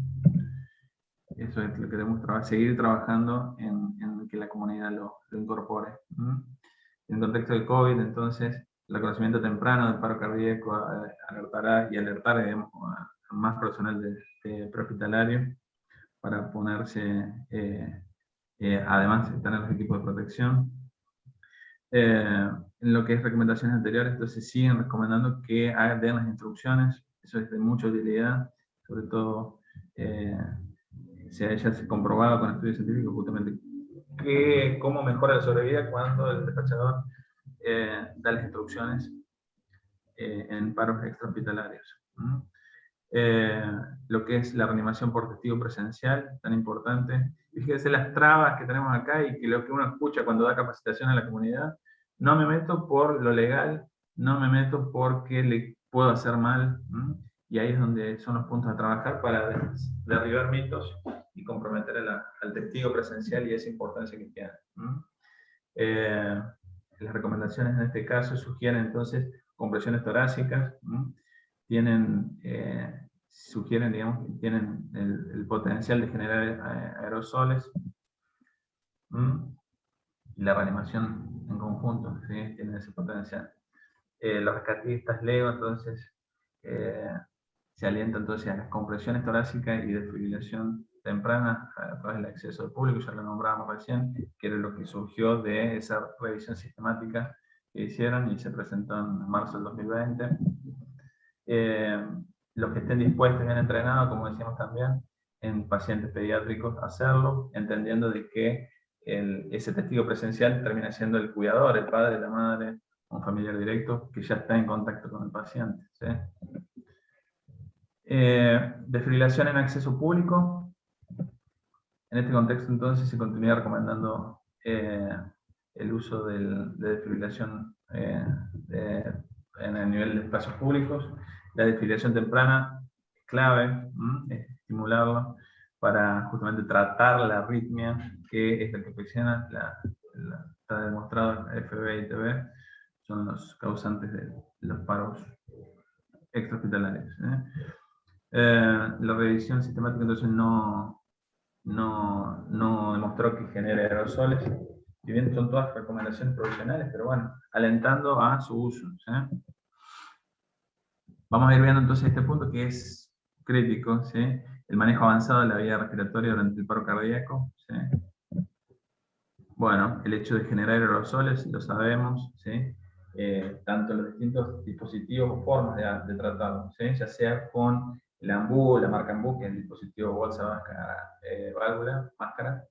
Eso es lo que debemos seguir trabajando en que la comunidad lo incorpore. En el contexto del COVID, entonces, el reconocimiento temprano del paro cardíaco alertará digamos, a más personal de prehospitalario para ponerse, además, tener los equipos de protección. En lo que es recomendaciones anteriores, entonces siguen recomendando que den las instrucciones, eso es de mucha utilidad, sobre todo ya se ha comprobado con estudios científicos justamente cómo mejora la sobrevida cuando el despachador da las instrucciones en paros extrahospitalarios. Lo que es la reanimación por testigo presencial, tan importante. Fíjense las trabas que tenemos acá y que lo que uno escucha cuando da capacitación a la comunidad. No me meto por lo legal, no me meto porque le puedo hacer mal. Y ahí es donde son los puntos a trabajar para derribar mitos y comprometer al testigo presencial y esa importancia que tiene. Las recomendaciones en este caso sugieren entonces compresiones torácicas, sugieren, digamos, que tienen el potencial de generar aerosoles, y la reanimación en conjunto, ¿sí? Tienen ese potencial. Los rescatistas LEO, entonces, se alientan entonces a las compresiones torácicas y desfibrilación temprana a través del acceso del público, ya lo nombrábamos recién, que era lo que surgió de esa revisión sistemática que hicieron y se presentó en marzo del 2020. Los que estén dispuestos y bien entrenados, como decíamos también, en pacientes pediátricos, hacerlo, entendiendo de que ese testigo presencial termina siendo el cuidador, el padre, la madre, un familiar directo que ya está en contacto con el paciente, ¿sí? Desfibrilación en acceso público. En este contexto, entonces, se continúa recomendando el uso de desfibrilación en el nivel de espacios públicos. La desfibrilación temprana es clave, estimularlo para justamente tratar la arritmia que es la que ocasiona, está demostrado en FB y TB, son los causantes de los paros extrahospitalarios. La revisión sistemática entonces no demostró que genere aerosoles, y bien son todas recomendaciones provisionales, pero bueno, alentando a su uso. Vamos a ir viendo entonces este punto que es crítico, ¿sí? El manejo avanzado de la vía respiratoria durante el paro cardíaco. ¿Sí? Bueno, el hecho de generar aerosoles, lo sabemos, ¿sí? Tanto los distintos dispositivos o formas de tratarlo, ¿sí? Ya sea con el AMBU, la marca AMBU, que es el dispositivo bolsa, máscara, válvula, máscara,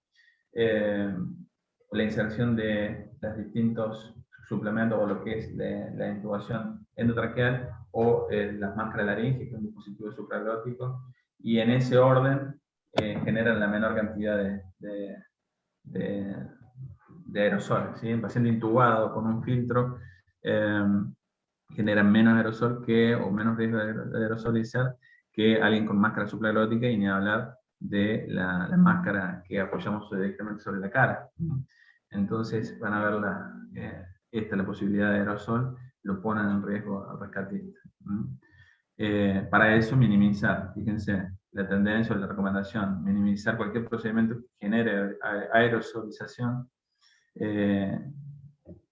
la inserción de los distintos suplementos o lo que es la intubación endotraqueal o las máscaras laringe, que es un dispositivo supraglótico, y en ese orden generan la menor cantidad de aerosoles. ¿Sí? El paciente intubado con un filtro generan menos aerosol o menos riesgo de aerosolizar que alguien con máscara supraglótica, y ni hablar de la máscara que apoyamos directamente sobre la cara. Entonces van a ver la posibilidad de aerosol, lo ponen en riesgo al rescatista. Para eso minimizar, fíjense, la tendencia o la recomendación, minimizar cualquier procedimiento que genere aerosolización,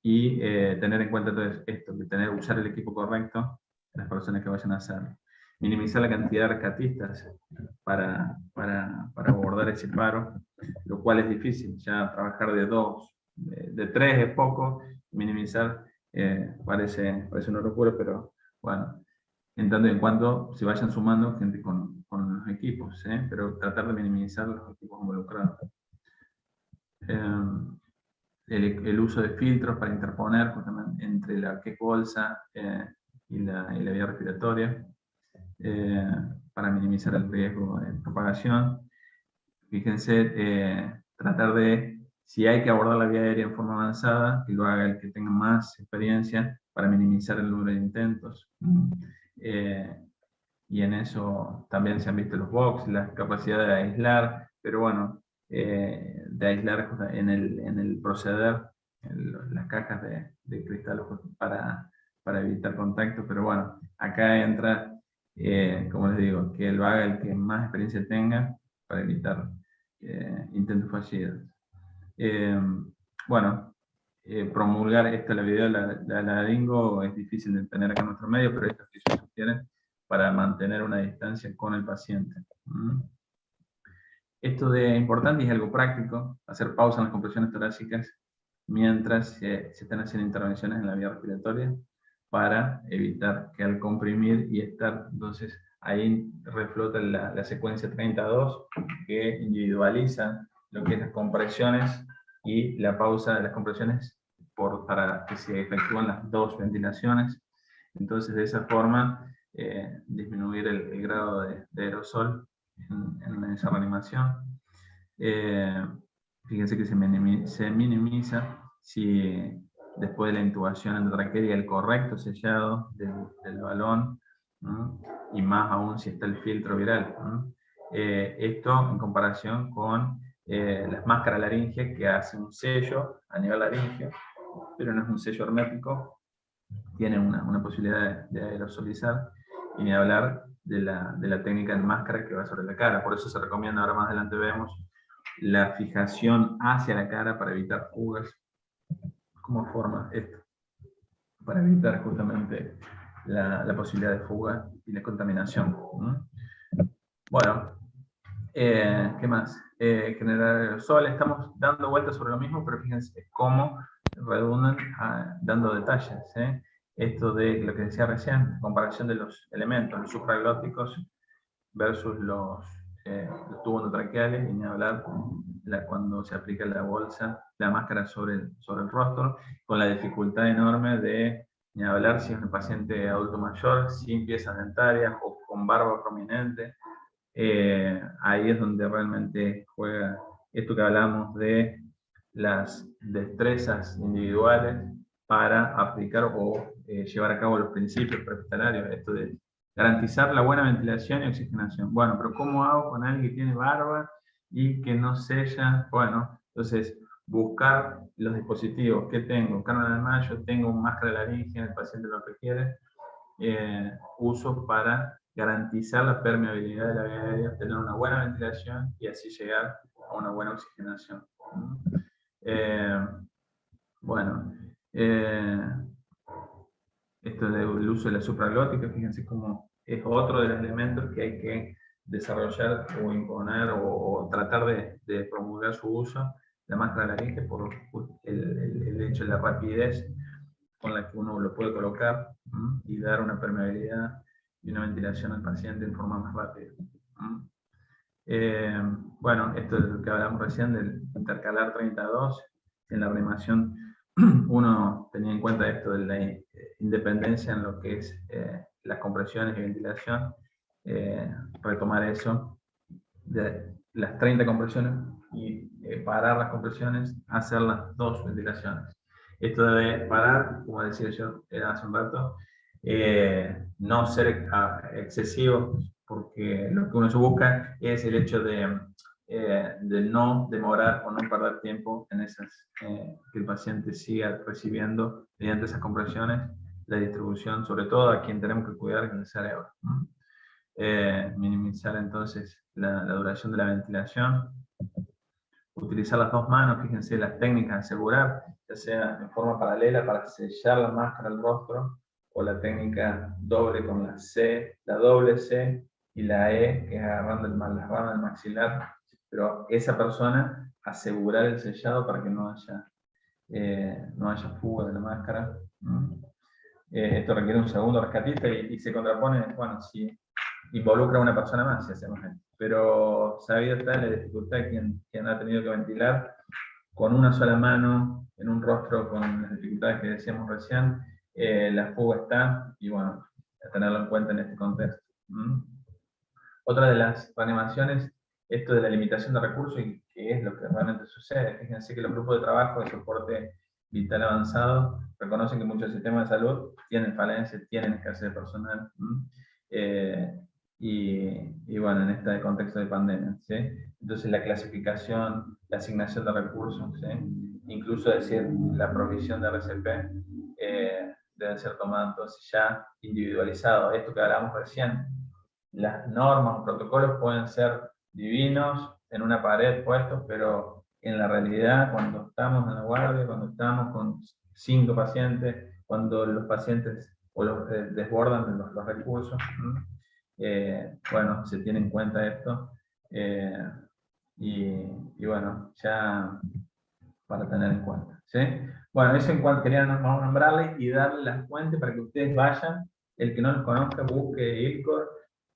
y tener en cuenta todo esto, usar el equipo correcto en las personas que vayan a hacerlo. Minimizar la cantidad de rescatistas para abordar ese paro, lo cual es difícil. Ya trabajar de 2, de 3 es poco, minimizar parece una locura, pero bueno, en tanto y en cuanto se vayan sumando gente con los equipos, pero tratar de minimizar los equipos involucrados. El uso de filtros para interponer justamente entre la que es bolsa y la vía respiratoria, para minimizar el riesgo de propagación. Fíjense, tratar de, si hay que abordar la vía aérea en forma avanzada, que lo haga el que tenga más experiencia para minimizar el número de intentos. Y en eso también se han visto los box, la capacidad de aislar, pero bueno, de aislar en el proceder, las cajas de cristal para evitar contacto, pero bueno, acá entra, como les digo, que lo haga el que más experiencia tenga para evitar intentos fallidos. Bueno, promulgar esto, la video de la laringo, es difícil de tener acá en nuestro medio, pero esto que se sugiere para mantener una distancia con el paciente. Esto de importante y es algo práctico, hacer pausa en las compresiones torácicas mientras se están haciendo intervenciones en la vía respiratoria, para evitar que al comprimir y estar, entonces ahí reflota la secuencia 32, que individualiza lo que es las compresiones y la pausa de las compresiones para que se efectúen las 2 ventilaciones. Entonces, de esa forma, disminuir el grado de aerosol en esa reanimación. Fíjense que se minimiza si después de la intubación endotraqueal el correcto sellado del balón, ¿no? Y más aún si está el filtro viral, ¿no? Esto en comparación con las máscaras laringe, que hacen un sello a nivel laringeo, pero no es un sello hermético, tiene una posibilidad de aerosolizar, y ni hablar de la técnica de máscara que va sobre la cara. Por eso se recomienda, ahora más adelante vemos, la fijación hacia la cara para evitar fugas. ¿Cómo forma esto? Para evitar justamente la posibilidad de fuga y la contaminación. Bueno, ¿qué más? Generar aerosol. Estamos dando vueltas sobre lo mismo, pero fíjense cómo redundan dando detalles. Esto de lo que decía recién, comparación de los elementos, los supraglóticos versus los tubos endotraqueales, y ni hablar cuando se aplica la bolsa, la máscara sobre el rostro, con la dificultad enorme de ni hablar si es un paciente adulto mayor, sin piezas dentarias o con barba prominente. Ahí es donde realmente juega esto que hablamos de las destrezas individuales para aplicar o llevar a cabo los principios prehospitalarios, esto de garantizar la buena ventilación y oxigenación. Bueno, pero ¿cómo hago con alguien que tiene barba y que no sella? Bueno, Entonces, buscar los dispositivos que tengo, cánula de mayo, tengo un máscara laringea, el paciente lo requiere, uso para garantizar la permeabilidad de la vía aérea, tener una buena ventilación y así llegar a una buena oxigenación. Bueno, esto del uso de la supraglótica, fíjense cómo es otro de los elementos que hay que desarrollar o imponer o tratar de promulgar su uso, la máscara laringea, por el hecho de la rapidez con la que uno lo puede colocar y dar una permeabilidad y una ventilación al paciente en forma más rápida. Bueno, esto es lo que hablamos recién del intercalar 32. En la reanimación uno tenía en cuenta esto de la independencia en lo que es las compresiones y ventilación. Retomar eso de las 30 compresiones y parar las compresiones, hacer las 2 ventilaciones. Esto de parar, como decía yo hace un rato, no ser excesivo, porque lo que uno se busca es el hecho de no demorar o no perder tiempo en esas, que el paciente siga recibiendo mediante esas compresiones la distribución, sobre todo a quien tenemos que cuidar, en el cerebro. Minimizar entonces la duración de la ventilación, utilizar las 2 manos, fíjense las técnicas de asegurar, ya sea en forma paralela para sellar la máscara al rostro, o la técnica doble con la C, la doble C y la E, que es agarrando la rama del maxilar, pero esa persona asegurar el sellado para que no haya fuga de la máscara. Esto requiere un segundo rescatista y se contrapone, bueno, si involucra a una persona más, si hacemos esto. Pero sabido está la dificultad quien ha tenido que ventilar con una sola mano, en un rostro con las dificultades que decíamos recién, la fuga está, y bueno, a tenerlo en cuenta en este contexto. Otra de las reanimaciones, esto de la limitación de recursos, y que es lo que realmente sucede. Fíjense que los grupos de trabajo de soporte vital avanzado reconocen que muchos sistemas de salud tienen falencias, tienen escasez de personal. Y bueno, en este contexto de pandemia, ¿sí? Entonces la clasificación, la asignación de recursos, ¿sí? Incluso decir la provisión de RCP, deben ser tomadas entonces ya individualizado. Esto que hablamos recién, las normas o protocolos pueden ser divinos en una pared puestos, pero en la realidad, cuando estamos en la guardia, cuando estamos con 5 pacientes, cuando los pacientes o los desbordan los recursos, bueno, se tiene en cuenta esto, y bueno, ya para tener en cuenta, ¿sí? Bueno, eso en cuanto quería nombrarles y darle las fuentes para que ustedes vayan, el que no los conozca, busque ILCOR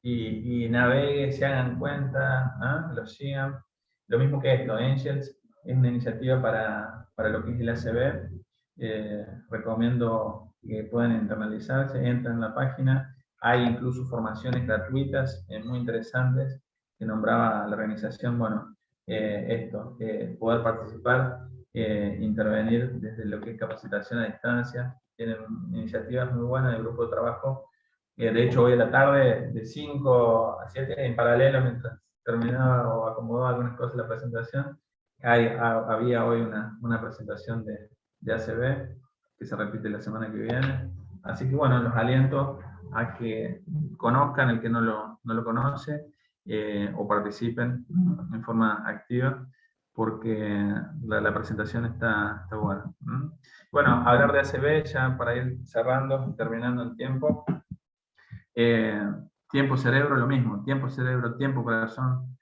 y navegue, se hagan cuenta, lo sigan. Lo mismo que esto, Angels es una iniciativa para lo que es el ACB. Recomiendo que puedan internalizarse, entren en la página. Hay incluso formaciones gratuitas muy interesantes que nombraba la organización. Bueno, poder participar, intervenir desde lo que es capacitación a distancia. Tienen iniciativas muy buenas de grupo de trabajo. De hecho, hoy a la tarde, de 5 a 7, en paralelo, mientras terminaba o acomodaba algunas cosas la presentación, había hoy una presentación de ACB que se repite la semana que viene. Así que bueno, los aliento a que conozcan el que no lo conoce, o participen en forma activa, porque la presentación está buena. Bueno, hablar de ACB ya para ir cerrando, terminando el tiempo. Tiempo cerebro, lo mismo, tiempo cerebro, tiempo corazón.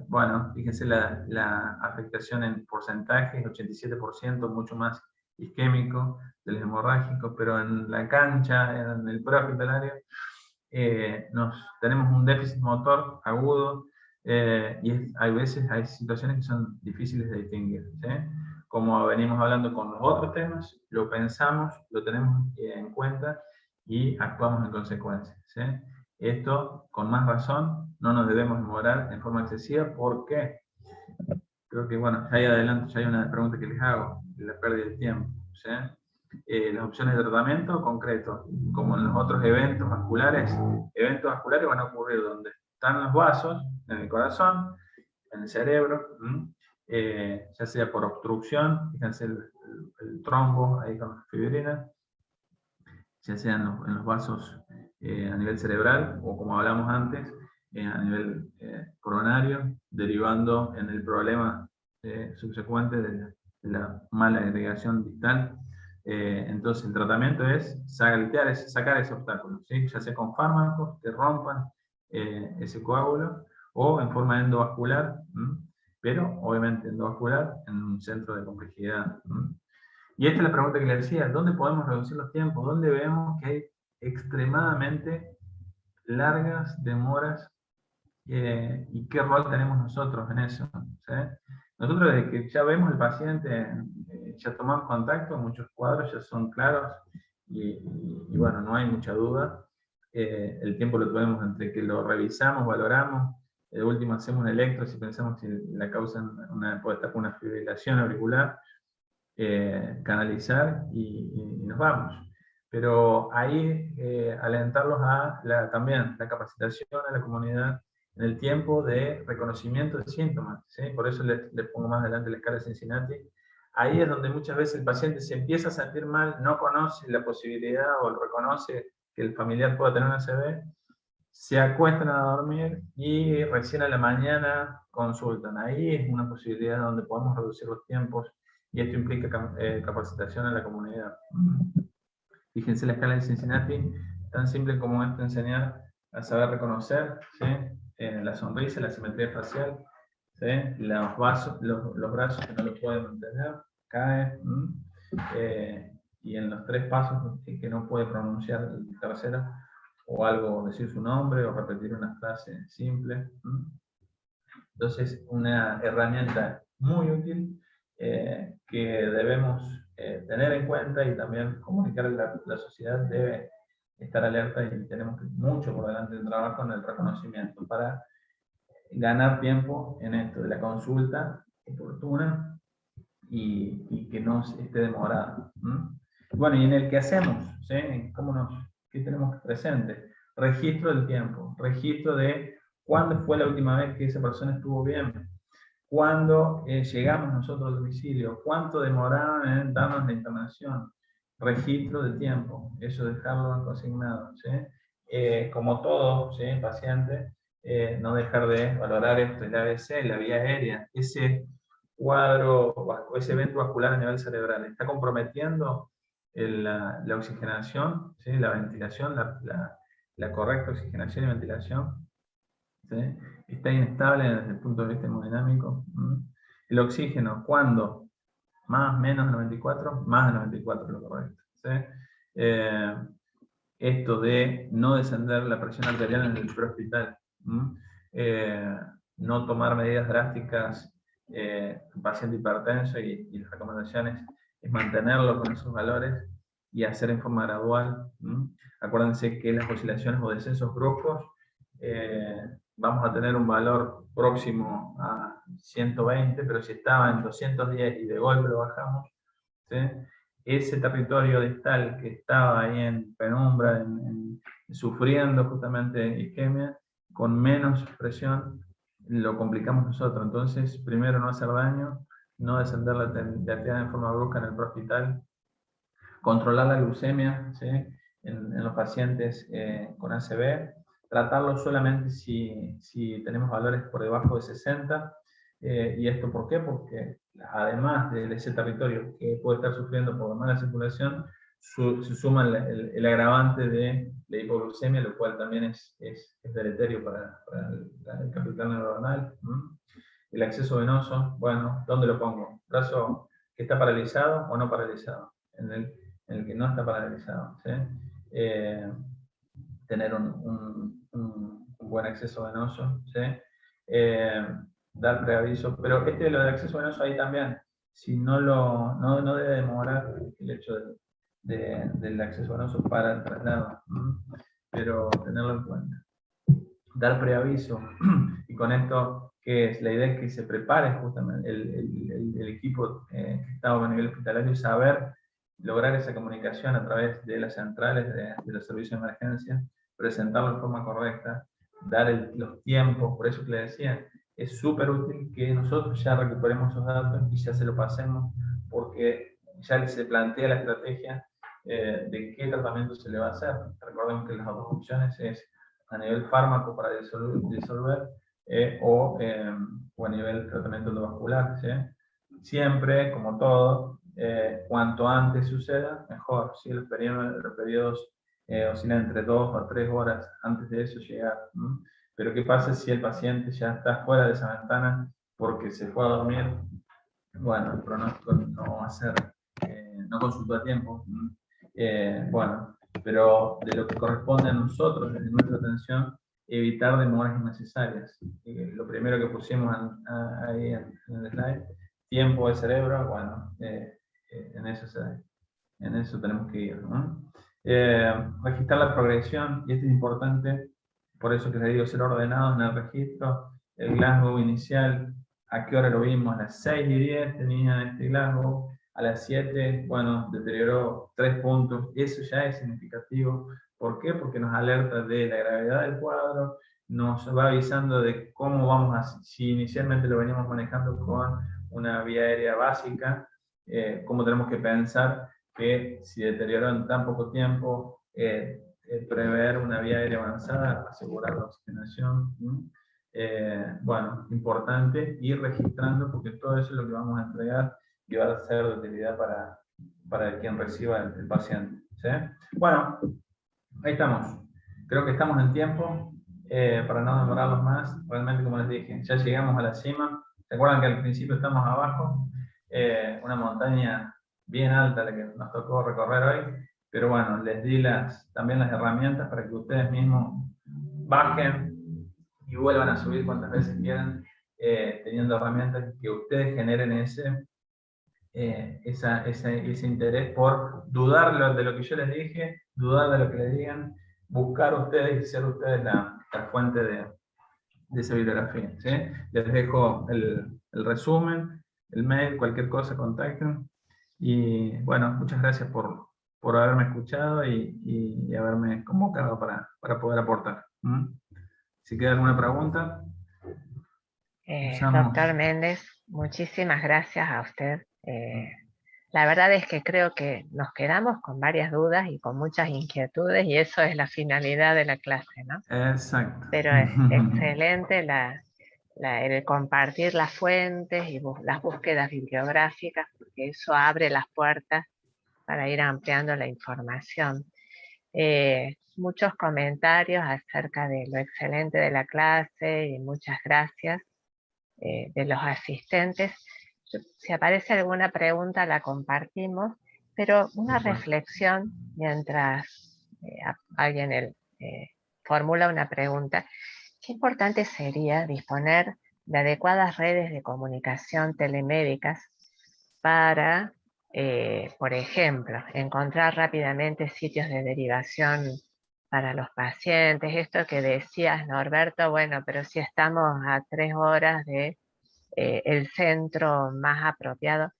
Bueno, fíjense la afectación en porcentajes, 87%, mucho más isquémico del hemorrágico, pero en la cancha, en el prehospitalario, tenemos un déficit motor agudo, y hay situaciones que son difíciles de distinguir, ¿sí? Como venimos hablando con los otros temas, lo pensamos, lo tenemos en cuenta y actuamos en consecuencia, ¿sí? Esto, con más razón, no nos debemos demorar en forma excesiva. ¿Por qué? Creo que, bueno, ahí adelante ya hay una pregunta que les hago, de la pérdida de tiempo, ¿sí? Las opciones de tratamiento concreto, como en los otros eventos vasculares van a ocurrir donde están los vasos, en el corazón, en el cerebro, ya sea por obstrucción, fíjense el trombo ahí con la fibrina, ya sea en los vasos a nivel cerebral, o como hablamos antes, a nivel coronario, derivando en el problema subsecuente de la mala agregación distal. Entonces el tratamiento es sacar ese obstáculo, ¿sí? Ya sea con fármacos que rompan ese coágulo, o en forma endovascular, pero obviamente endovascular en un centro de complejidad. Y esta es la pregunta que le decía: ¿dónde podemos reducir los tiempos? ¿Dónde vemos que hay extremadamente largas demoras? ¿Y qué rol tenemos nosotros en eso? ¿Sí? Nosotros, desde que ya vemos al paciente, ya tomamos contacto, muchos cuadros ya son claros, y bueno, no hay mucha duda. El tiempo lo tuvimos entre que lo revisamos, valoramos, de último hacemos un electro si pensamos que la causa puede estar con una fibrilación auricular, canalizar y nos vamos. Pero ahí alentarlos a también la capacitación a la comunidad en el tiempo de reconocimiento de síntomas, ¿sí? Por eso les pongo más adelante la escala de Cincinnati. Ahí es donde muchas veces el paciente se empieza a sentir mal, no conoce la posibilidad o reconoce que el familiar pueda tener una ACV, se acuestan a dormir y recién a la mañana consultan. Ahí es una posibilidad donde podemos reducir los tiempos, y esto implica capacitación a la comunidad. Fíjense la escala de Cincinnati, tan simple como esto: enseñar a saber reconocer, ¿sí? La sonrisa, la simetría facial, ¿sí? Los brazos que no lo pueden mantener, cae, y en los 3 pasos que no puede pronunciar el tercero, o algo, decir su nombre, o repetir una frase simple. Entonces, una herramienta muy útil que debemos tener en cuenta, y también comunicar a la sociedad debe estar alerta, y tenemos mucho por delante de trabajo en el reconocimiento para ganar tiempo en esto de la consulta oportuna y que no esté demorada. Bueno, y en el que hacemos, ¿sí? ¿Qué tenemos presente? Registro del tiempo, registro de cuándo fue la última vez que esa persona estuvo bien, cuándo llegamos nosotros al domicilio, cuánto demoraron en darnos la internación, registro de tiempo, eso dejarlo consignado, ¿sí? Como todo, ¿sí? Paciente, no dejar de valorar esto, el ABC, la vía aérea, ese cuadro, ese evento vascular a nivel cerebral, está comprometiendo la oxigenación, ¿sí? La ventilación, la correcta oxigenación y ventilación, ¿sí? Está inestable desde el punto de vista hemodinámico. El oxígeno, ¿cuándo? Más, menos de 94, más de 94 es lo correcto, ¿sí? Esto de no descender la presión arterial en el prehospital, no tomar medidas drásticas paciente hipertenso, y las recomendaciones es mantenerlo con esos valores y hacer en forma gradual. Acuérdense que las oscilaciones o descensos bruscos, vamos a tener un valor próximo a 120, pero si estaba en 210 y de golpe lo bajamos, ¿sí? Ese territorio distal que estaba ahí en penumbra, sufriendo justamente isquemia, con menos presión, lo complicamos nosotros. Entonces, primero, no hacer daño, no descender la actividad en forma brusca en el prehospital, controlar la glucemia, ¿sí? en los pacientes con ACV, tratarlo solamente si tenemos valores por debajo de 60. ¿Y esto por qué? Porque además de ese territorio que puede estar sufriendo por mala circulación, se suma el agravante de la hipoglucemia, lo cual también es deleterio para el capital neuronal. El acceso venoso, bueno, ¿dónde lo pongo? ¿Brazo que está paralizado o no paralizado? En el que no está paralizado, ¿sí? Tener un buen acceso venoso, ¿sí? Dar preaviso, pero lo del acceso venoso ahí también, si no debe demorar el hecho del acceso venoso para el traslado, pero tenerlo en cuenta. Dar preaviso, y con esto, ¿qué es? La idea es que se prepare justamente el equipo que está a nivel hospitalario, y saber lograr esa comunicación a través de las centrales de los servicios de emergencia, presentarlo de forma correcta, dar los tiempos. Por eso que le decía, es súper útil que nosotros ya recuperemos esos datos y ya se lo pasemos, porque ya se plantea la estrategia de qué tratamiento se le va a hacer. Recordemos que las dos opciones es a nivel fármaco para disolver o a nivel tratamiento endovascular, ¿sí? Siempre, como todo, cuanto antes suceda, mejor. ¿Sí? Los periodos oscilan entre 2 o 3 horas antes de eso llegar. Pero ¿qué pasa si el paciente ya está fuera de esa ventana porque se fue a dormir? Bueno, el pronóstico no va a ser, no consultó a tiempo. Bueno, pero de lo que corresponde a nosotros, desde nuestra atención, evitar demoras innecesarias. Lo primero que pusimos ahí en el slide, tiempo de cerebro, bueno, en eso tenemos que ir, ¿no? Registrar la progresión, y esto es importante, por eso que les digo ser ordenado en el registro, el Glasgow inicial, a qué hora lo vimos, a las 6:10 tenía este Glasgow, a las 7, bueno, deterioró 3 puntos, eso ya es significativo. ¿Por qué? Porque nos alerta de la gravedad del cuadro, nos va avisando de cómo vamos a, si inicialmente lo veníamos manejando con una vía aérea básica, cómo tenemos que pensar que si deterioró en tan poco tiempo, prever una vía aérea avanzada, asegurar la oxigenación. Bueno, importante ir registrando porque todo eso es lo que vamos a entregar y va a ser de utilidad para quien reciba el paciente. ¿Sí? Bueno, ahí estamos. Creo que estamos en tiempo para no demorarlos más. Realmente, como les dije, ya llegamos a la cima. ¿Se acuerdan que al principio estamos abajo? Una montaña bien alta la que nos tocó recorrer hoy. Pero bueno, les di también las herramientas para que ustedes mismos bajen y vuelvan a subir cuantas veces quieran, teniendo herramientas que ustedes generen ese interés por dudar de lo que yo les dije, dudar de lo que les digan, buscar ustedes y ser ustedes la fuente de esa bibliografía. ¿Sí? Les dejo el resumen, el mail, cualquier cosa, contacten. Y bueno, muchas gracias por haberme escuchado y haberme convocado para poder aportar. Si queda alguna pregunta,
Doctor Méndez, muchísimas gracias a usted. La verdad es que creo que nos quedamos con varias dudas y con muchas inquietudes y eso es la finalidad de la clase, ¿no?
Exacto.
Pero es excelente el compartir las fuentes y las búsquedas bibliográficas, porque eso abre las puertas para ir ampliando la información. Muchos comentarios acerca de lo excelente de la clase y muchas gracias de los asistentes. Si aparece alguna pregunta la compartimos, pero una reflexión mientras alguien formula una pregunta. Qué importante sería disponer de adecuadas redes de comunicación telemédicas para, por ejemplo, encontrar rápidamente sitios de derivación para los pacientes. Esto que decías, Norberto, bueno, pero si estamos a 3 horas de el centro más apropiado,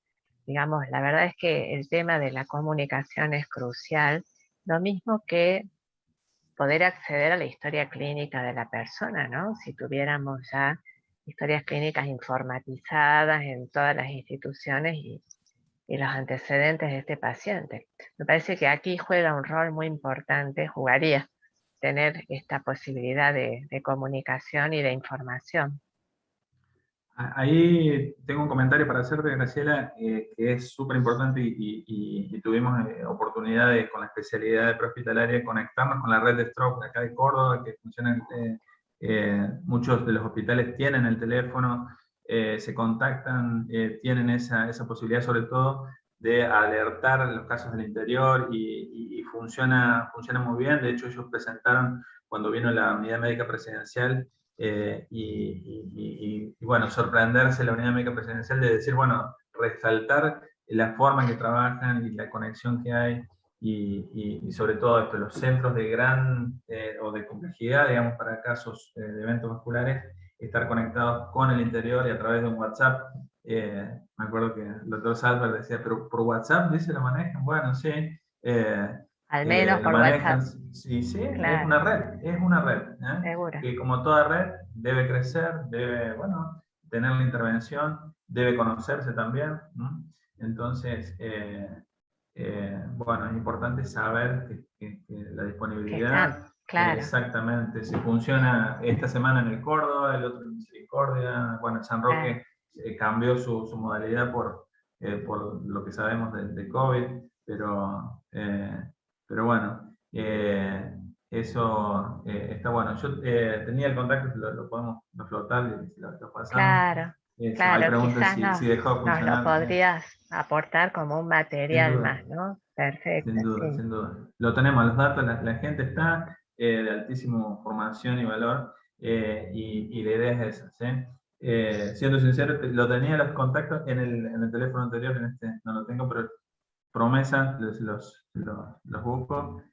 digamos, la verdad es que el tema de la comunicación es crucial, lo mismo que poder acceder a la historia clínica de la persona, ¿no? Si tuviéramos ya historias clínicas informatizadas en todas las instituciones y los antecedentes de este paciente. Me parece que aquí juega un rol muy importante, jugaría tener esta posibilidad de comunicación y de información.
Ahí tengo un comentario para hacerte, Graciela, que es súper importante y tuvimos oportunidad con la especialidad de prehospitalaria de conectarnos con la red de stroke de acá de Córdoba, que funciona, muchos de los hospitales tienen el teléfono, se contactan, tienen esa posibilidad sobre todo de alertar los casos del interior y funciona muy bien. De hecho, ellos presentaron cuando vino la unidad médica presidencial, y bueno, sorprenderse la unidad médica presidencial de decir, bueno, resaltar la forma en que trabajan y la conexión que hay y sobre todo esto, los centros de gran o de complejidad, digamos, para casos de eventos vasculares, estar conectados con el interior y a través de un WhatsApp. Me acuerdo que el doctor Salver decía, pero por WhatsApp, dice, lo manejan. Bueno, sí.
Al menos
lo
por WhatsApp,
manejan, sí, sí,
claro,
es una red,
seguro.
que como toda red debe crecer, debe, bueno, tener la intervención, debe conocerse también, ¿no? Entonces, bueno, es importante saber que la
Que
disponibilidad,
están, claro,
exactamente, si funciona esta semana en el Córdoba, el otro en Misericordia, bueno, San
claro,
Roque cambió su modalidad por lo que sabemos de COVID, pero bueno, eso está bueno. Yo tenía el contacto, lo podemos reflotar y lo pasamos.
claro,
Eso, hay
claro,
preguntas
quizás
si dejó de
nos lo
funcionar.
podrías aportar como un
Sin
material
duda,
más, ¿no? Perfecto,
sin duda,
sí.
sin duda. Lo tenemos, los datos, la gente está de altísima formación y valor, y la idea es esa, ¿sí? Siendo sincero, lo tenía los contactos en el teléfono anterior, en este no lo tengo, pero promesa los busco,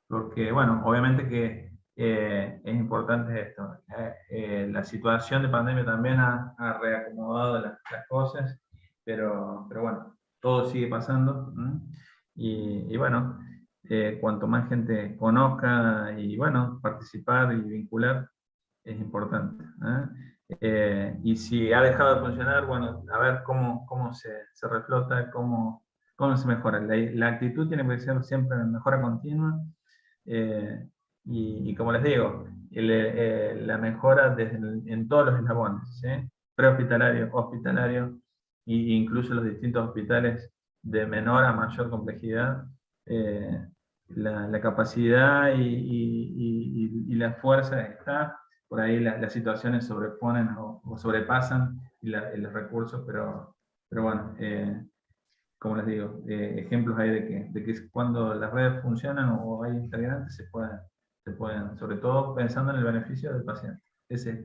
porque, bueno, obviamente que es importante esto. La situación de pandemia también ha reacomodado las cosas, pero bueno, todo sigue pasando. ¿M? Y bueno, cuanto más gente conozca y bueno, participar y vincular es importante. Y si ha dejado de funcionar, bueno, a ver cómo se reflota, cómo se mejora. La actitud tiene que ser siempre mejora continua. eh, y como les digo, la mejora en todos los eslabones, ¿sí? Prehospitalario, hospitalario, e incluso los distintos hospitales de menor a mayor complejidad. La capacidad y la fuerza está, por ahí las situaciones sobreponen o sobrepasan y los recursos, pero bueno, como les digo, ejemplos hay de que cuando las redes funcionan o hay integrantes se pueden, sobre todo pensando en el beneficio del paciente. Ese es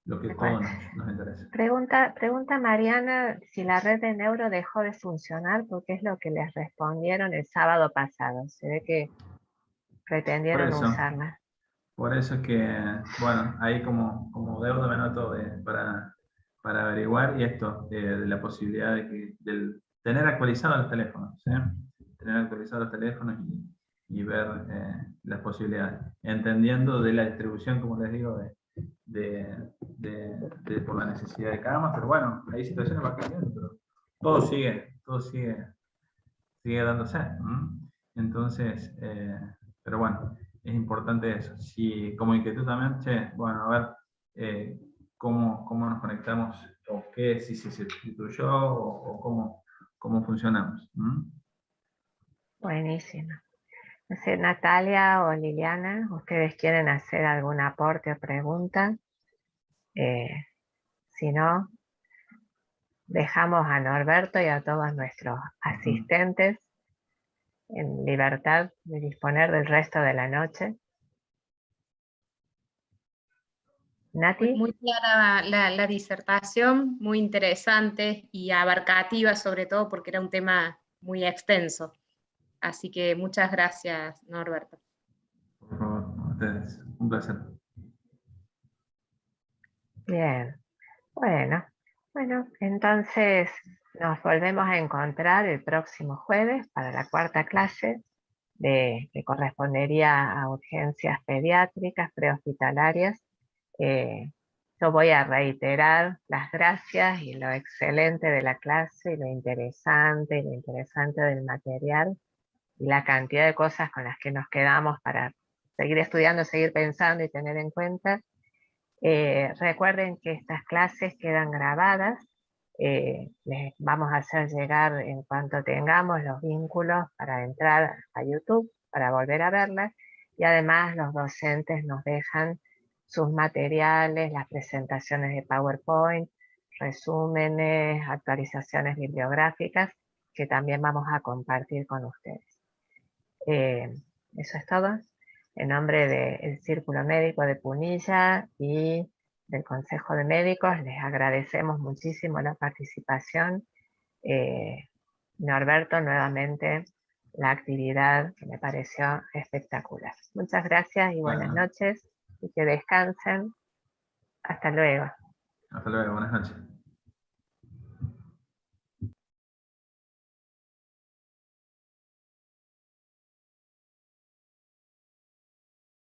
lo que
De acuerdo.
todos nos interesa.
Pregunta Mariana si la red de neuro dejó de funcionar porque es lo que les respondieron el sábado pasado. Se ve que
Por
pretendieron
eso,
usarla.
por eso es que, bueno, ahí como deuda me noto para averiguar y esto, de la posibilidad del tener actualizados los teléfonos, ¿sí? Tener actualizados los teléfonos y ver las posibilidades, entendiendo de la distribución, como les digo, por la necesidad de camas, pero bueno, hay situaciones más cambiando, pero todo sigue dándose. Entonces, pero bueno, es importante eso. Si como inquietud también, che, bueno, a ver cómo nos conectamos, o qué, si se sustituyó, o cómo funcionamos.
Buenísimo. No sé, Natalia o Liliana, ¿ustedes quieren hacer algún aporte o pregunta? Eh, si no, dejamos a Norberto y a todos nuestros asistentes en libertad de disponer del resto de la noche.
Muy,
Nati,
muy clara la disertación, muy interesante y abarcativa sobre todo porque era un tema muy extenso. Así que muchas gracias, Norberto.
Por favor, a ustedes. Un placer.
bien. Bueno, entonces nos volvemos a encontrar el próximo jueves para la cuarta clase que correspondería a urgencias pediátricas prehospitalarias. Yo voy a reiterar las gracias y lo excelente de la clase y lo interesante del material y la cantidad de cosas con las que nos quedamos para seguir estudiando, seguir pensando y tener en cuenta. Recuerden que estas clases quedan grabadas. Les vamos a hacer llegar en cuanto tengamos los vínculos para entrar a YouTube, para volver a verlas. Y además los docentes nos dejan sus materiales, las presentaciones de PowerPoint, resúmenes, actualizaciones bibliográficas que también vamos a compartir con ustedes. Eso es todo. En nombre del Círculo Médico de Punilla y del Consejo de Médicos, les agradecemos muchísimo la participación. Norberto, nuevamente la actividad que me pareció espectacular. Muchas gracias y buenas
Bueno,
noches y que descansen. Hasta luego.
hasta luego, buenas noches.